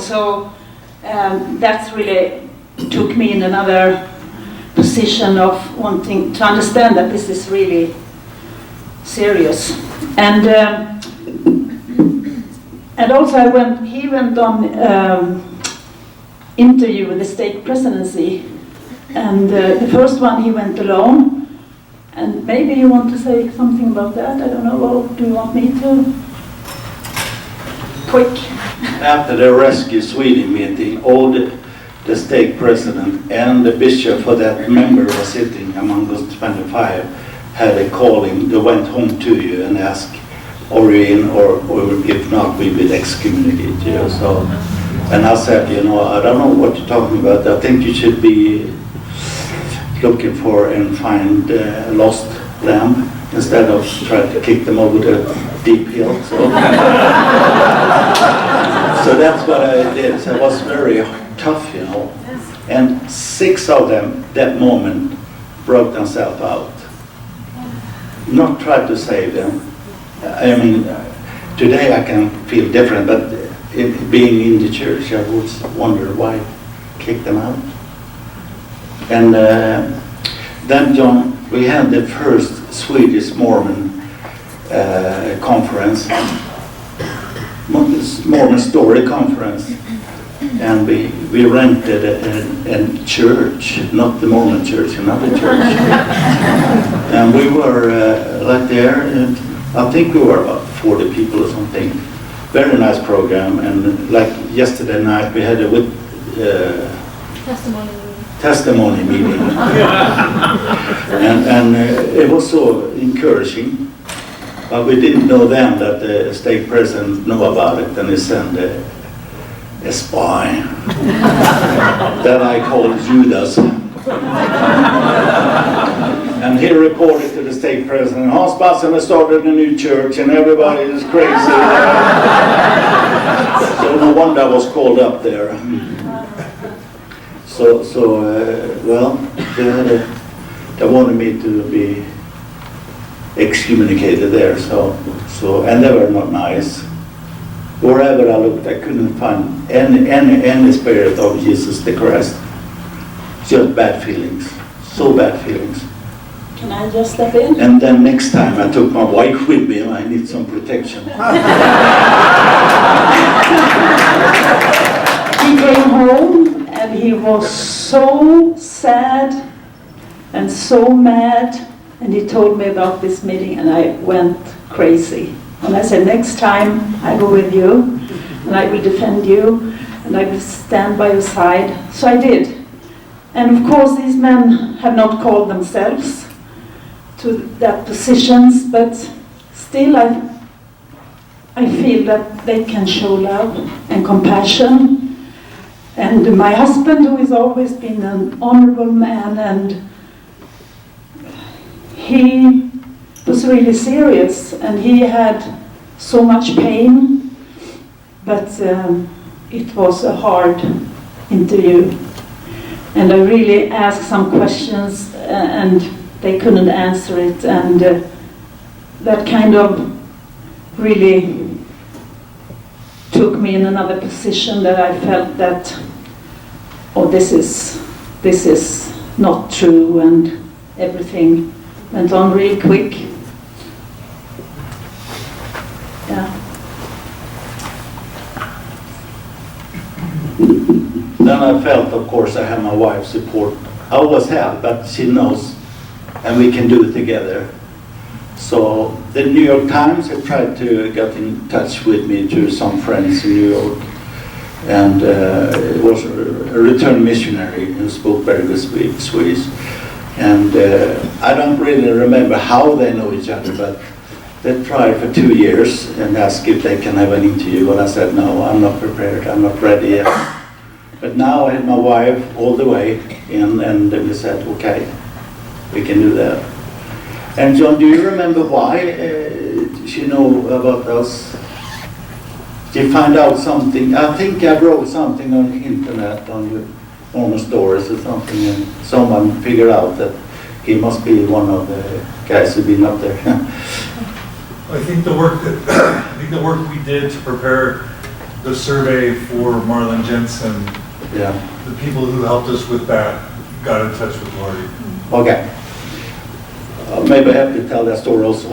that's really took me in another position of wanting to understand that this is really serious. And also he went on interview with the state presidency, and the first one he went alone, and maybe you want to say something about that, I don't know, or do you want me to? Quick. After the Rescue Sweden meeting, all the state president and the bishop for that member was sitting among those 25 had a calling. They went home to you and asked, are you in, or if not, we will excommunicate you. So, and I said, I don't know what you're talking about. I think you should be looking for and find a lost lamb instead of trying to kick them over the deep hill. So, so that's what I did. So it was very tough, And 6 of them, that moment, broke themselves out. Not try to save them. I mean, today I can feel different, but being in the church, I would wonder why kick them out. And then, John, we had the first Swedish Mormon conference, Mormon Story Conference, and we rented a church, not the Mormon church, another church. And we were like there, and I think we were about 40 people or something. Very nice program, and like yesterday night we had a testimony meeting. and it was so encouraging. But we didn't know then that the stake president knew about it, and he sent a spy that I called Judas. And he reported to the stake president, Hans Mattson has started a new church and everybody is crazy. So no wonder I was called up there. Well, they wanted me to be excommunicated there, and they were not nice. Wherever I looked, I couldn't find any spirit of Jesus the Christ. Just bad feelings, so bad feelings. Can I just step in? And then next time I took my wife with me, and I need some protection. He came home and he was so sad and so mad, and he told me about this meeting and I went crazy. And I said, next time I go with you and I will defend you and I will stand by your side. So I did. And of course these men have not called themselves to that positions, but still I feel that they can show love and compassion. And my husband, who has always been an honorable man, and he was really serious, and he had so much pain, but it was a hard interview. And I really asked some questions, and they couldn't answer it, and that kind of really took me in another position that I felt that, oh, this is not true, and everything went on real quick. Yeah. Then I felt, of course, I have my wife's support. I always have, but she knows, and we can do it together. So the New York Times had tried to get in touch with me through some friends in New York, and it was a returned missionary who spoke very good Swedish. And I don't really remember how they know each other, but they tried for 2 years and asked if they can have an interview, and I said, no, I'm not prepared, I'm not ready yet. But now I had my wife all the way in, and we said, okay, we can do that. And John, do you remember why she knew about us? Did you find out something? I think I wrote something on the internet on your Mormon stories or something, and someone figured out that he must be one of the guys who've been up there. I think the work we did to prepare the survey for Marlon Jensen, Yeah. the people who helped us with that got in touch with Lori. Okay. Maybe I have to tell that story also.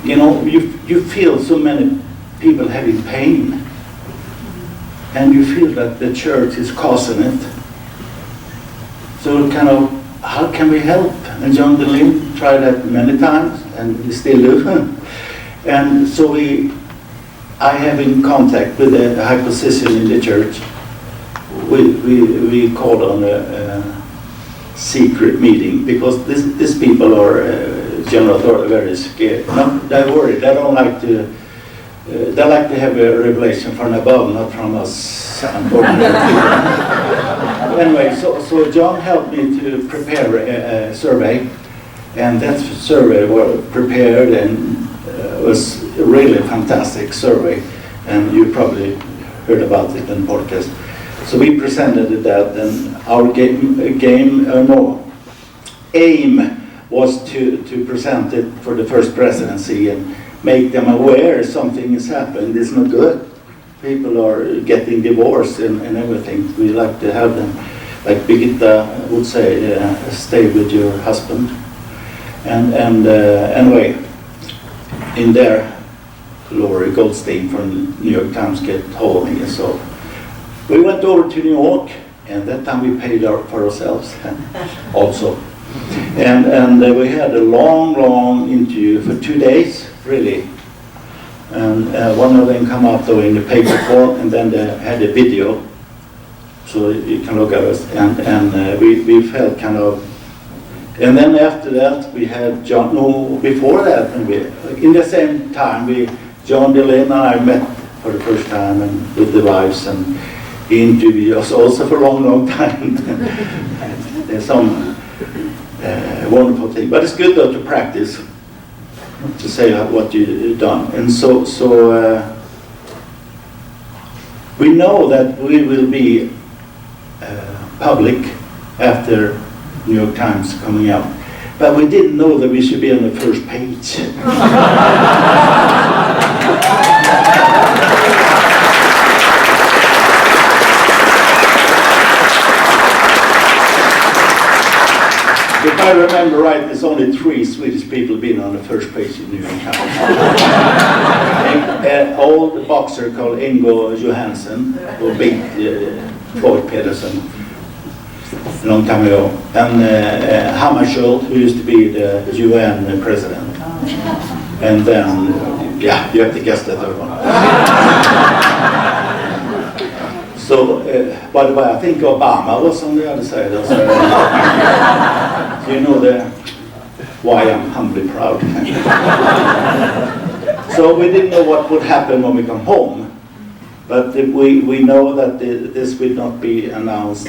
You know, you feel so many people having pain, and you feel that the church is causing it. So kind of, how can we help? And John DeLynn tried that many times, and we still do. And so I have in contact with a high position in the church. We called on a secret meeting, because these people are general authority, very scared. No, they're worried. They don't like to. They like to have a revelation from above, not from us. Anyway, so John helped me to prepare a survey, and that survey was prepared and was a really fantastic survey, and you probably heard about it in the podcast. So we presented that, and our aim was to present it for the first presidency, and make them aware something has happened. It's not good. People are getting divorced and everything. We like to have them, like Birgitta would say, stay with your husband. And anyway, in there, Laurie Goldstein from the New York Times get hold of me. So we went over to New York, and that time we paid for ourselves also. And we had a long interview for 2 days, really. And one of them come up though in the paper form, and then they had a video, so you can look at us. And we felt kind of. And then after that, we had John. No, before that, and in the same time, John Delaney and I met for the first time, and with the wives, and he interviewed us also for a long time. There's some wonderful thing, but it's good though to practice, to say what you've done. And so we know that we will be public after New York Times coming out, but we didn't know that we should be on the first page. If I remember right, there's only 3 Swedish people been on the first page in New York Times. An old boxer called Ingo Johansson, or big Floyd Pedersen, a long time ago, and Hammarskjöld, who used to be the UN president. And then, yeah, you have to guess the third one. So, by the way, I think Obama was on the other side. You know why I'm humbly proud. So we didn't know what would happen when we come home, but we know that this will not be announced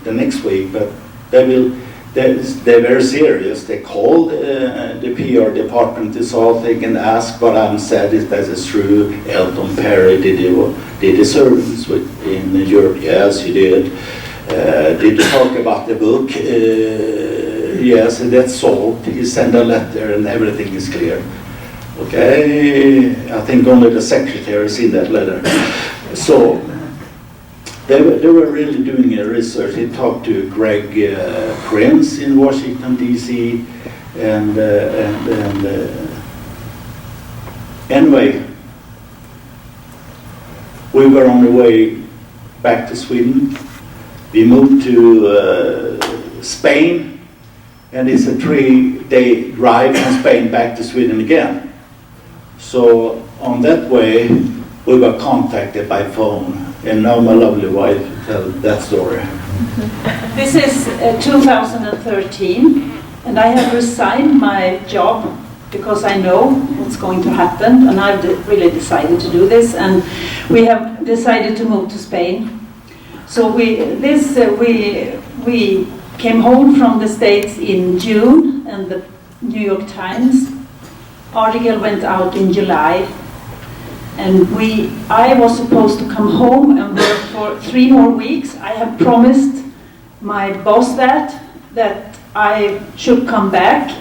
the next week, but they're very serious. They called the PR department this whole thing and asked what I'm said, if that is true. Elton Perry, did he service in Europe? Yes, he did. Did you talk about the book? Yes, that's solved. He sent a letter and everything is clear. Okay, I think only the secretary seen that letter. So they were really doing a research. He talked to Greg Prince in Washington D.C. and anyway, we were on the way back to Sweden. We moved to Spain. And it's a 3-day drive from Spain back to Sweden again. So on that way, we were contacted by phone. And now my lovely wife tell that story. This is 2013, and I have resigned my job because I know what's going to happen, and I've really decided to do this, and we have decided to move to Spain. So we came home from the States in June, and the New York Times article went out in July. And I was supposed to come home and work for 3 more weeks. I have promised my boss that I should come back.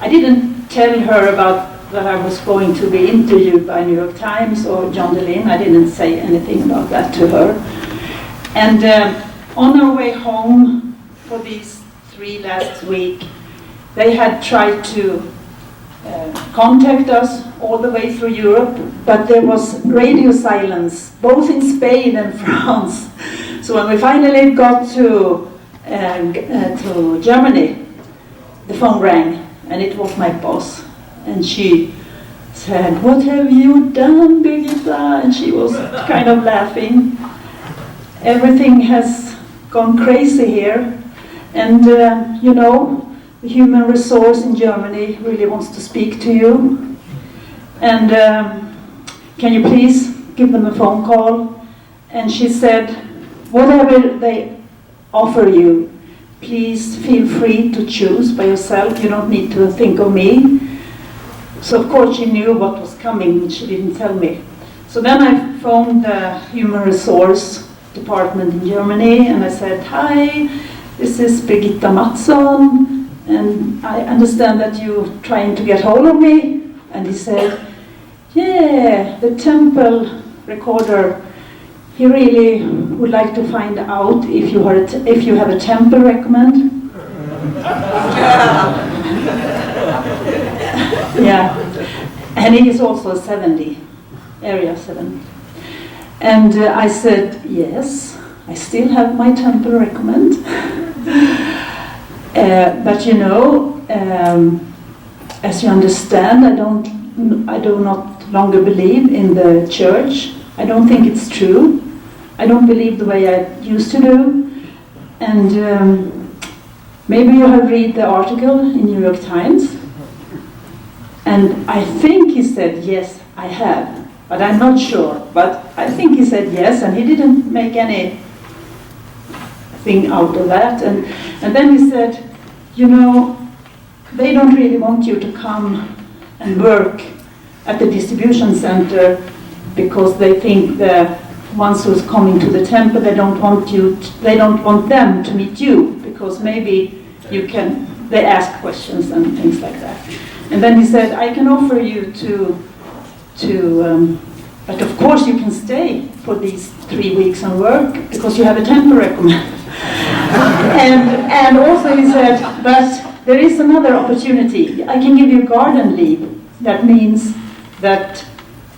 I didn't tell her about that I was going to be interviewed by New York Times or John Delaney. I didn't say anything about that to her. And on our way home, for these 3 last week, they had tried to contact us all the way through Europe, but there was radio silence, both in Spain and France. So when we finally got to Germany, the phone rang, and it was my boss. And she said, "What have you done, Birgitta?" And she was kind of laughing. Everything has gone crazy here. And, the human resource in Germany really wants to speak to you. And can you please give them a phone call? And she said, whatever they offer you, please feel free to choose by yourself. You don't need to think of me. So of course she knew what was coming, but she didn't tell me. So then I phoned the human resource department in Germany, and I said, "Hi, this is Birgitta Mattson, and I understand that you're trying to get hold of me." And he said, yeah, the temple recorder, he really would like to find out if you have a temple recommend. Yeah, and he is also 70, area 70. And I said, yes, I still have my temple recommend. But you know, as you understand, I do not longer believe in the church. I don't think it's true. I don't believe the way I used to do. And maybe you have read the article in New York Times. And I think he said, yes, I have. But I'm not sure. But I think he said yes, and he didn't make any thing out of that. And then he said, you know, they don't really want you to come and work at the distribution center because they think the ones who's coming to the temple, they don't want them to meet you because maybe they ask questions and things like that. And then he said, I can offer you but of course you can stay for these 3 weeks and work because you have a temple recommend. and also he said, but there is another opportunity. I can give you garden leave. That means that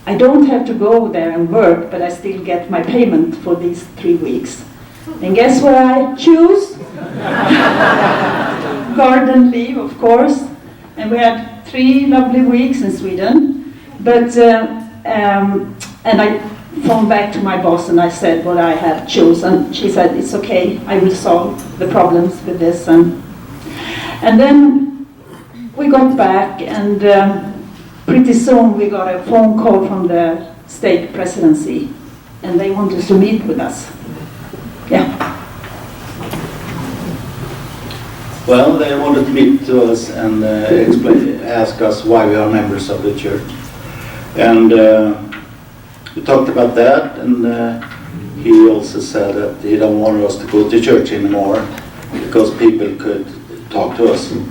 I don't have to go there and work, but I still get my payment for these 3 weeks. And guess what I choose? Garden leave, of course. And we had 3 lovely weeks in Sweden. But and I phoned back to my boss and I said what I had chosen. She said, it's okay, I will solve the problems with this. And then we got back, and pretty soon we got a phone call from the state presidency, and they wanted to meet with us. Yeah. Well, they wanted to meet to us and ask us why we are members of the church. And we talked about that, and he also said that he don't want us to go to church anymore because people could talk to us. And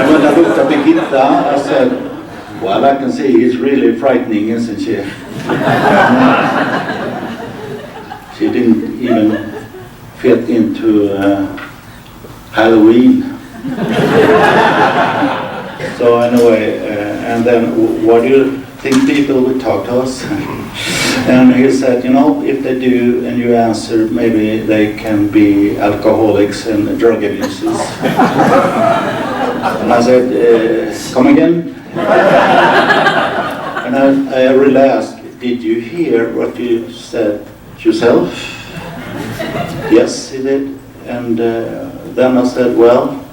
when I looked at Birgitta, I said, well, I can see he's really frightening, isn't she? She didn't even fit into Halloween. So anyway, and then what do you think people would talk to us? And he said, you know, if they do and you answer, maybe they can be alcoholics and drug abusers. And I said, come again? And I really asked, did you hear what you said yourself? Yes, he did. And then I said, well,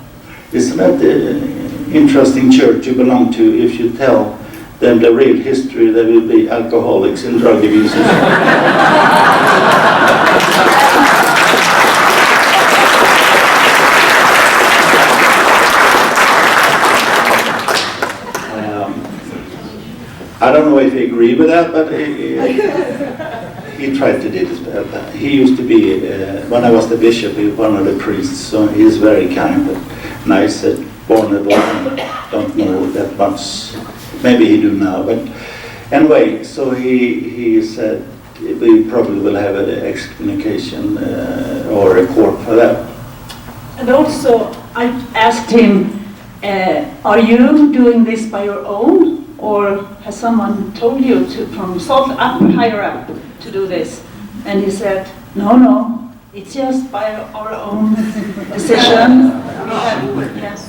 isn't that the interesting church you belong to? If you tell them the real history, they will be alcoholics and drug abusers. I don't know if he agreed with that, but he tried to do his best. He used to be, when I was the bishop, he was one of the priests, so he's very kind but nice and vulnerable. Don't know that much. Maybe he do now, but anyway, so he said we probably will have an excommunication or a court for that. And also, I asked him, are you doing this by your own? Or has someone told you from salt up, higher up, to do this? And he said, no, it's just by our own decision. Yes.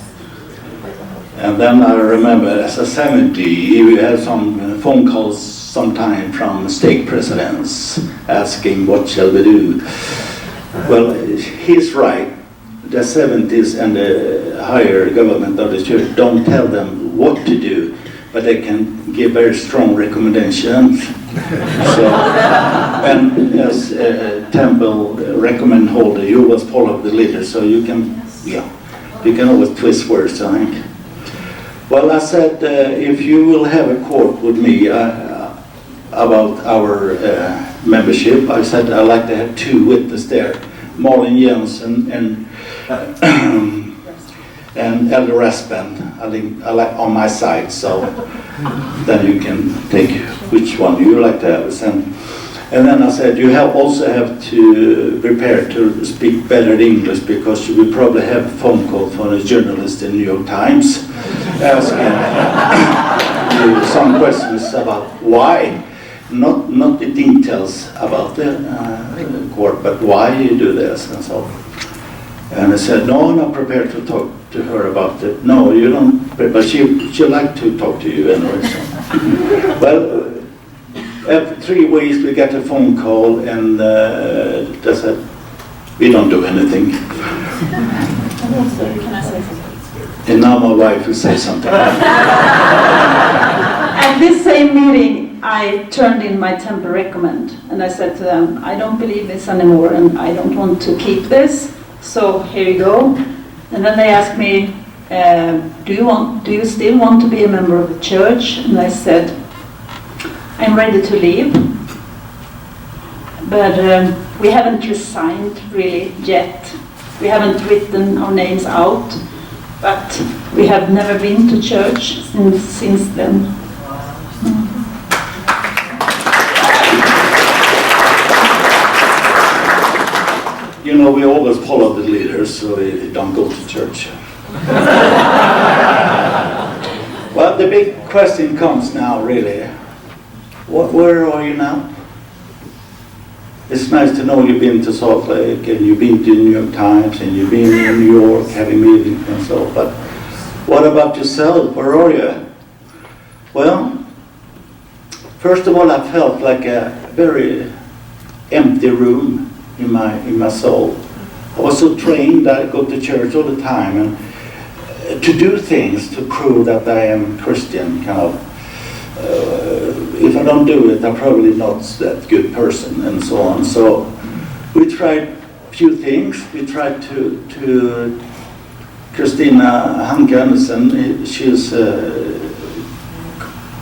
And then I remember as a 70, we had some phone calls sometime from state presidents asking what shall we do. Well, he's right. The 70s and the higher government of the church don't tell them what to do, but they can give very strong recommendations. So, and as a temple recommend holder, you always follow the leader, so you can, you can always twist words, I think. Well, I said, if you will have a court with me about our membership, I said I'd like to have 2 witnesses there, Malin Jensen and and Elder Espen, I think I like on my side, so then you can take which one you like to have. And then I said, you also have to prepare to speak better English, because you will probably have a phone call from a journalist in New York Times asking you some questions about why, not the details about the court, but why you do this and so. And I said, no, I'm not prepared to talk to her about it. No, you don't, but she'd like to talk to you anyway. So. Well, after 3 weeks we got a phone call, and they said, we don't do anything. Can I say something? And now my wife will say something. At this same meeting, I turned in my temper recommend, and I said to them, I don't believe this anymore, and I don't want to keep this. So here you go. And then they asked me, do you still want to be a member of the church? And I said, I'm ready to leave. But we haven't resigned really yet. We haven't written our names out, but we have never been to church since then. You know, we always follow the leaders, so we don't go to church. Well, the big question comes now, really. Where are you now? It's nice to know you've been to Salt Lake, and you've been to New York Times, and you've been in New York having meetings and so, but what about yourself? Where are you? Well, first of all, I felt like a very empty room in my soul. I was so trained that I go to church all the time, and to do things to prove that I am Christian, kind of. If I don't do it, I'm probably not that good person, and so on. So we tried a few things. We tried to Christina Hanke Andersen, she's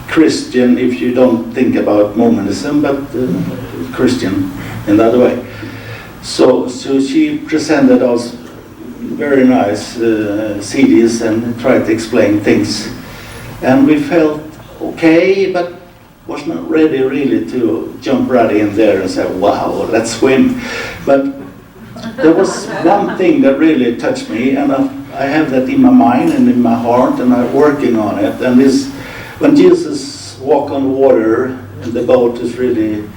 Christian if you don't think about Mormonism, but Christian in that way. So she presented us very nice CDs and tried to explain things. And we felt okay, but was not ready really to jump right in there and say, wow, let's swim. But there was one thing that really touched me, and I have that in my mind and in my heart, and I'm working on it. And this, when Jesus walked on the water and the boat is really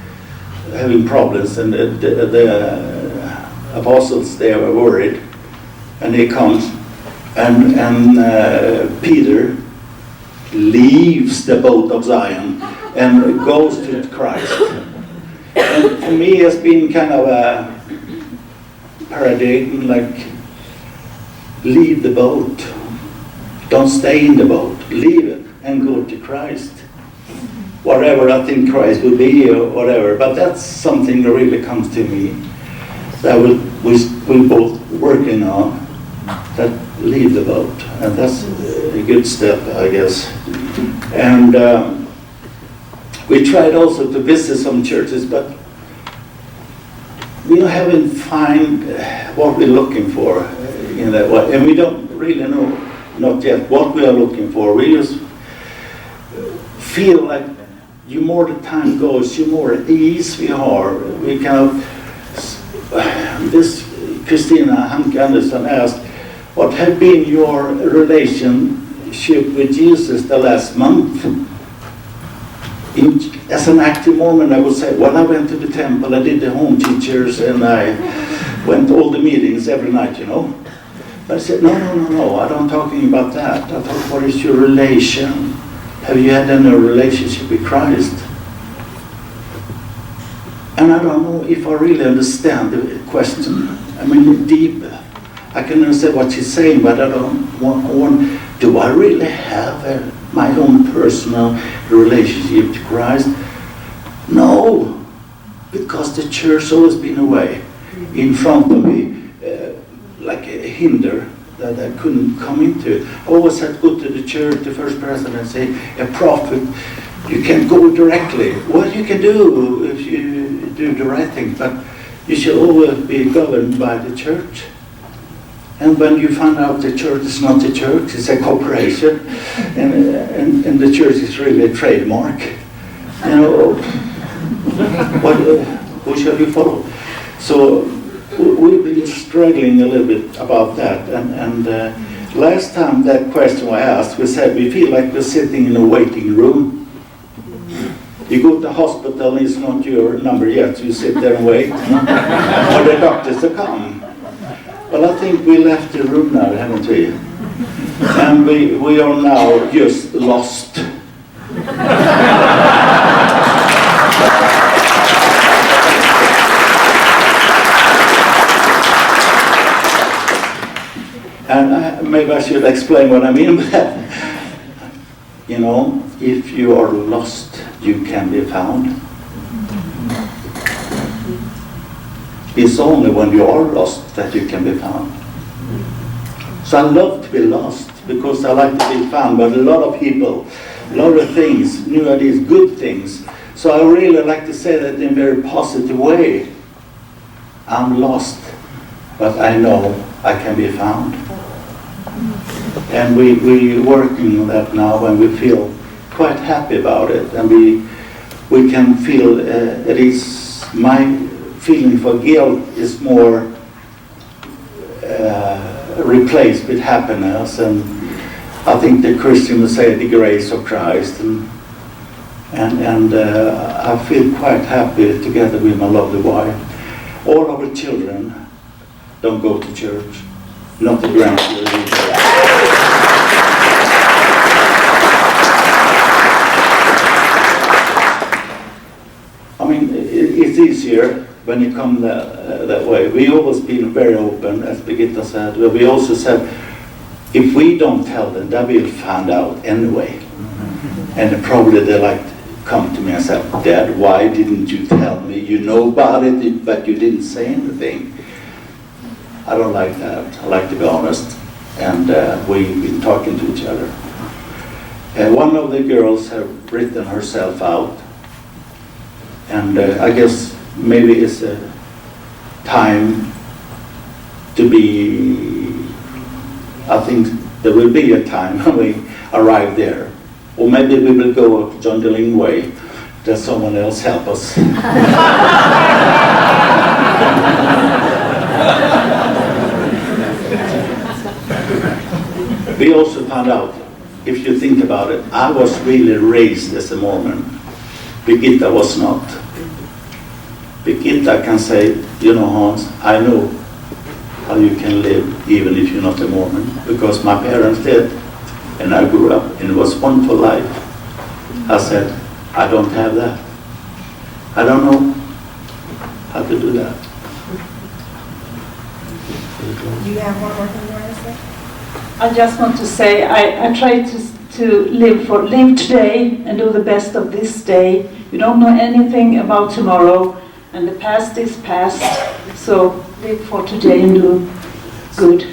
having problems, and the apostles there were worried, and he comes, and Peter leaves the boat of Zion and goes to Christ. And for me, it's been kind of a paradigm, like, leave the boat. Don't stay in the boat. Leave it and go to Christ. Whatever I think Christ will be or whatever. But that's something that really comes to me that we're both working on, that leave the boat. And that's a good step, I guess. And we tried also to visit some churches, but we haven't found what we're looking for in that way. And we don't really know, not yet, what we are looking for. We just feel like the more the time goes, the more at ease we are. We kind of, this Christina Hanke Andersen asked, what have been your relationship with Jesus the last month? As an active Mormon, I would say, well, I went to the temple, I did the home teachers, and I went to all the meetings every night, you know. But I said, no, I'm not talking about that. I thought, what is your relation? Have you had any relationship with Christ? And I don't know if I really understand the question. I mean, deep. I can understand what she's saying, but I don't want do I really have my own personal relationship to Christ? No, because the church always been away in front of me, like a hinder that I couldn't come into. I always had to go to the church, the first person, and say, a prophet, you can't go directly. What you can do if you do the right thing, but you should always be governed by the church. And when you find out the church is not a church, it's a corporation, and the church is really a trademark, you know, who shall you follow? So we've been struggling a little bit about that. And last time that question was asked, we said we feel like we're sitting in a waiting room. You go to the hospital and it's not your number yet, so you sit there and wait for the doctors to come. Well, I think we left the room now, haven't we? And we are now just lost. And maybe I should explain what I mean by that. You know, if you are lost, you can be found. It's only when you are lost that you can be found. So I love to be lost because I like to be found. But a lot of people, a lot of things, new ideas, good things. So I really like to say that in a very positive way. I'm lost, but I know I can be found. And we're working on that now, and we feel quite happy about it. And we can feel, it is my feeling for guilt is more replaced with happiness, and I think the Christian would say the grace of Christ, and I feel quite happy together with my lovely wife. All our children don't go to church, not the grandchildren either. I mean, it's easier when you come that way. We always been very open, as Birgitta said. But we also said, if we don't tell them, they will find out anyway. And probably they like come to me and say, Dad, why didn't you tell me? You know about it, but you didn't say anything. I don't like that. I like to be honest. And we've been talking to each other. One of the girls have written herself out. And I guess maybe it's a time to be, I think there will be a time when we arrive there. Or maybe we will go John DeLing way, that someone else help us. We also found out, if you think about it, I was really raised as a Mormon. Birgitta was not. Birgitta can say, you know, Hans, I know how you can live even if you're not a Mormon, because my parents did, and I grew up, and it was wonderful life. I said, I don't have that. I don't know how to do that. Do you have one more thing you want to say? I just want to say I try to live today and do the best of this day. You don't know anything about tomorrow, and the past is past. So live for today and do good.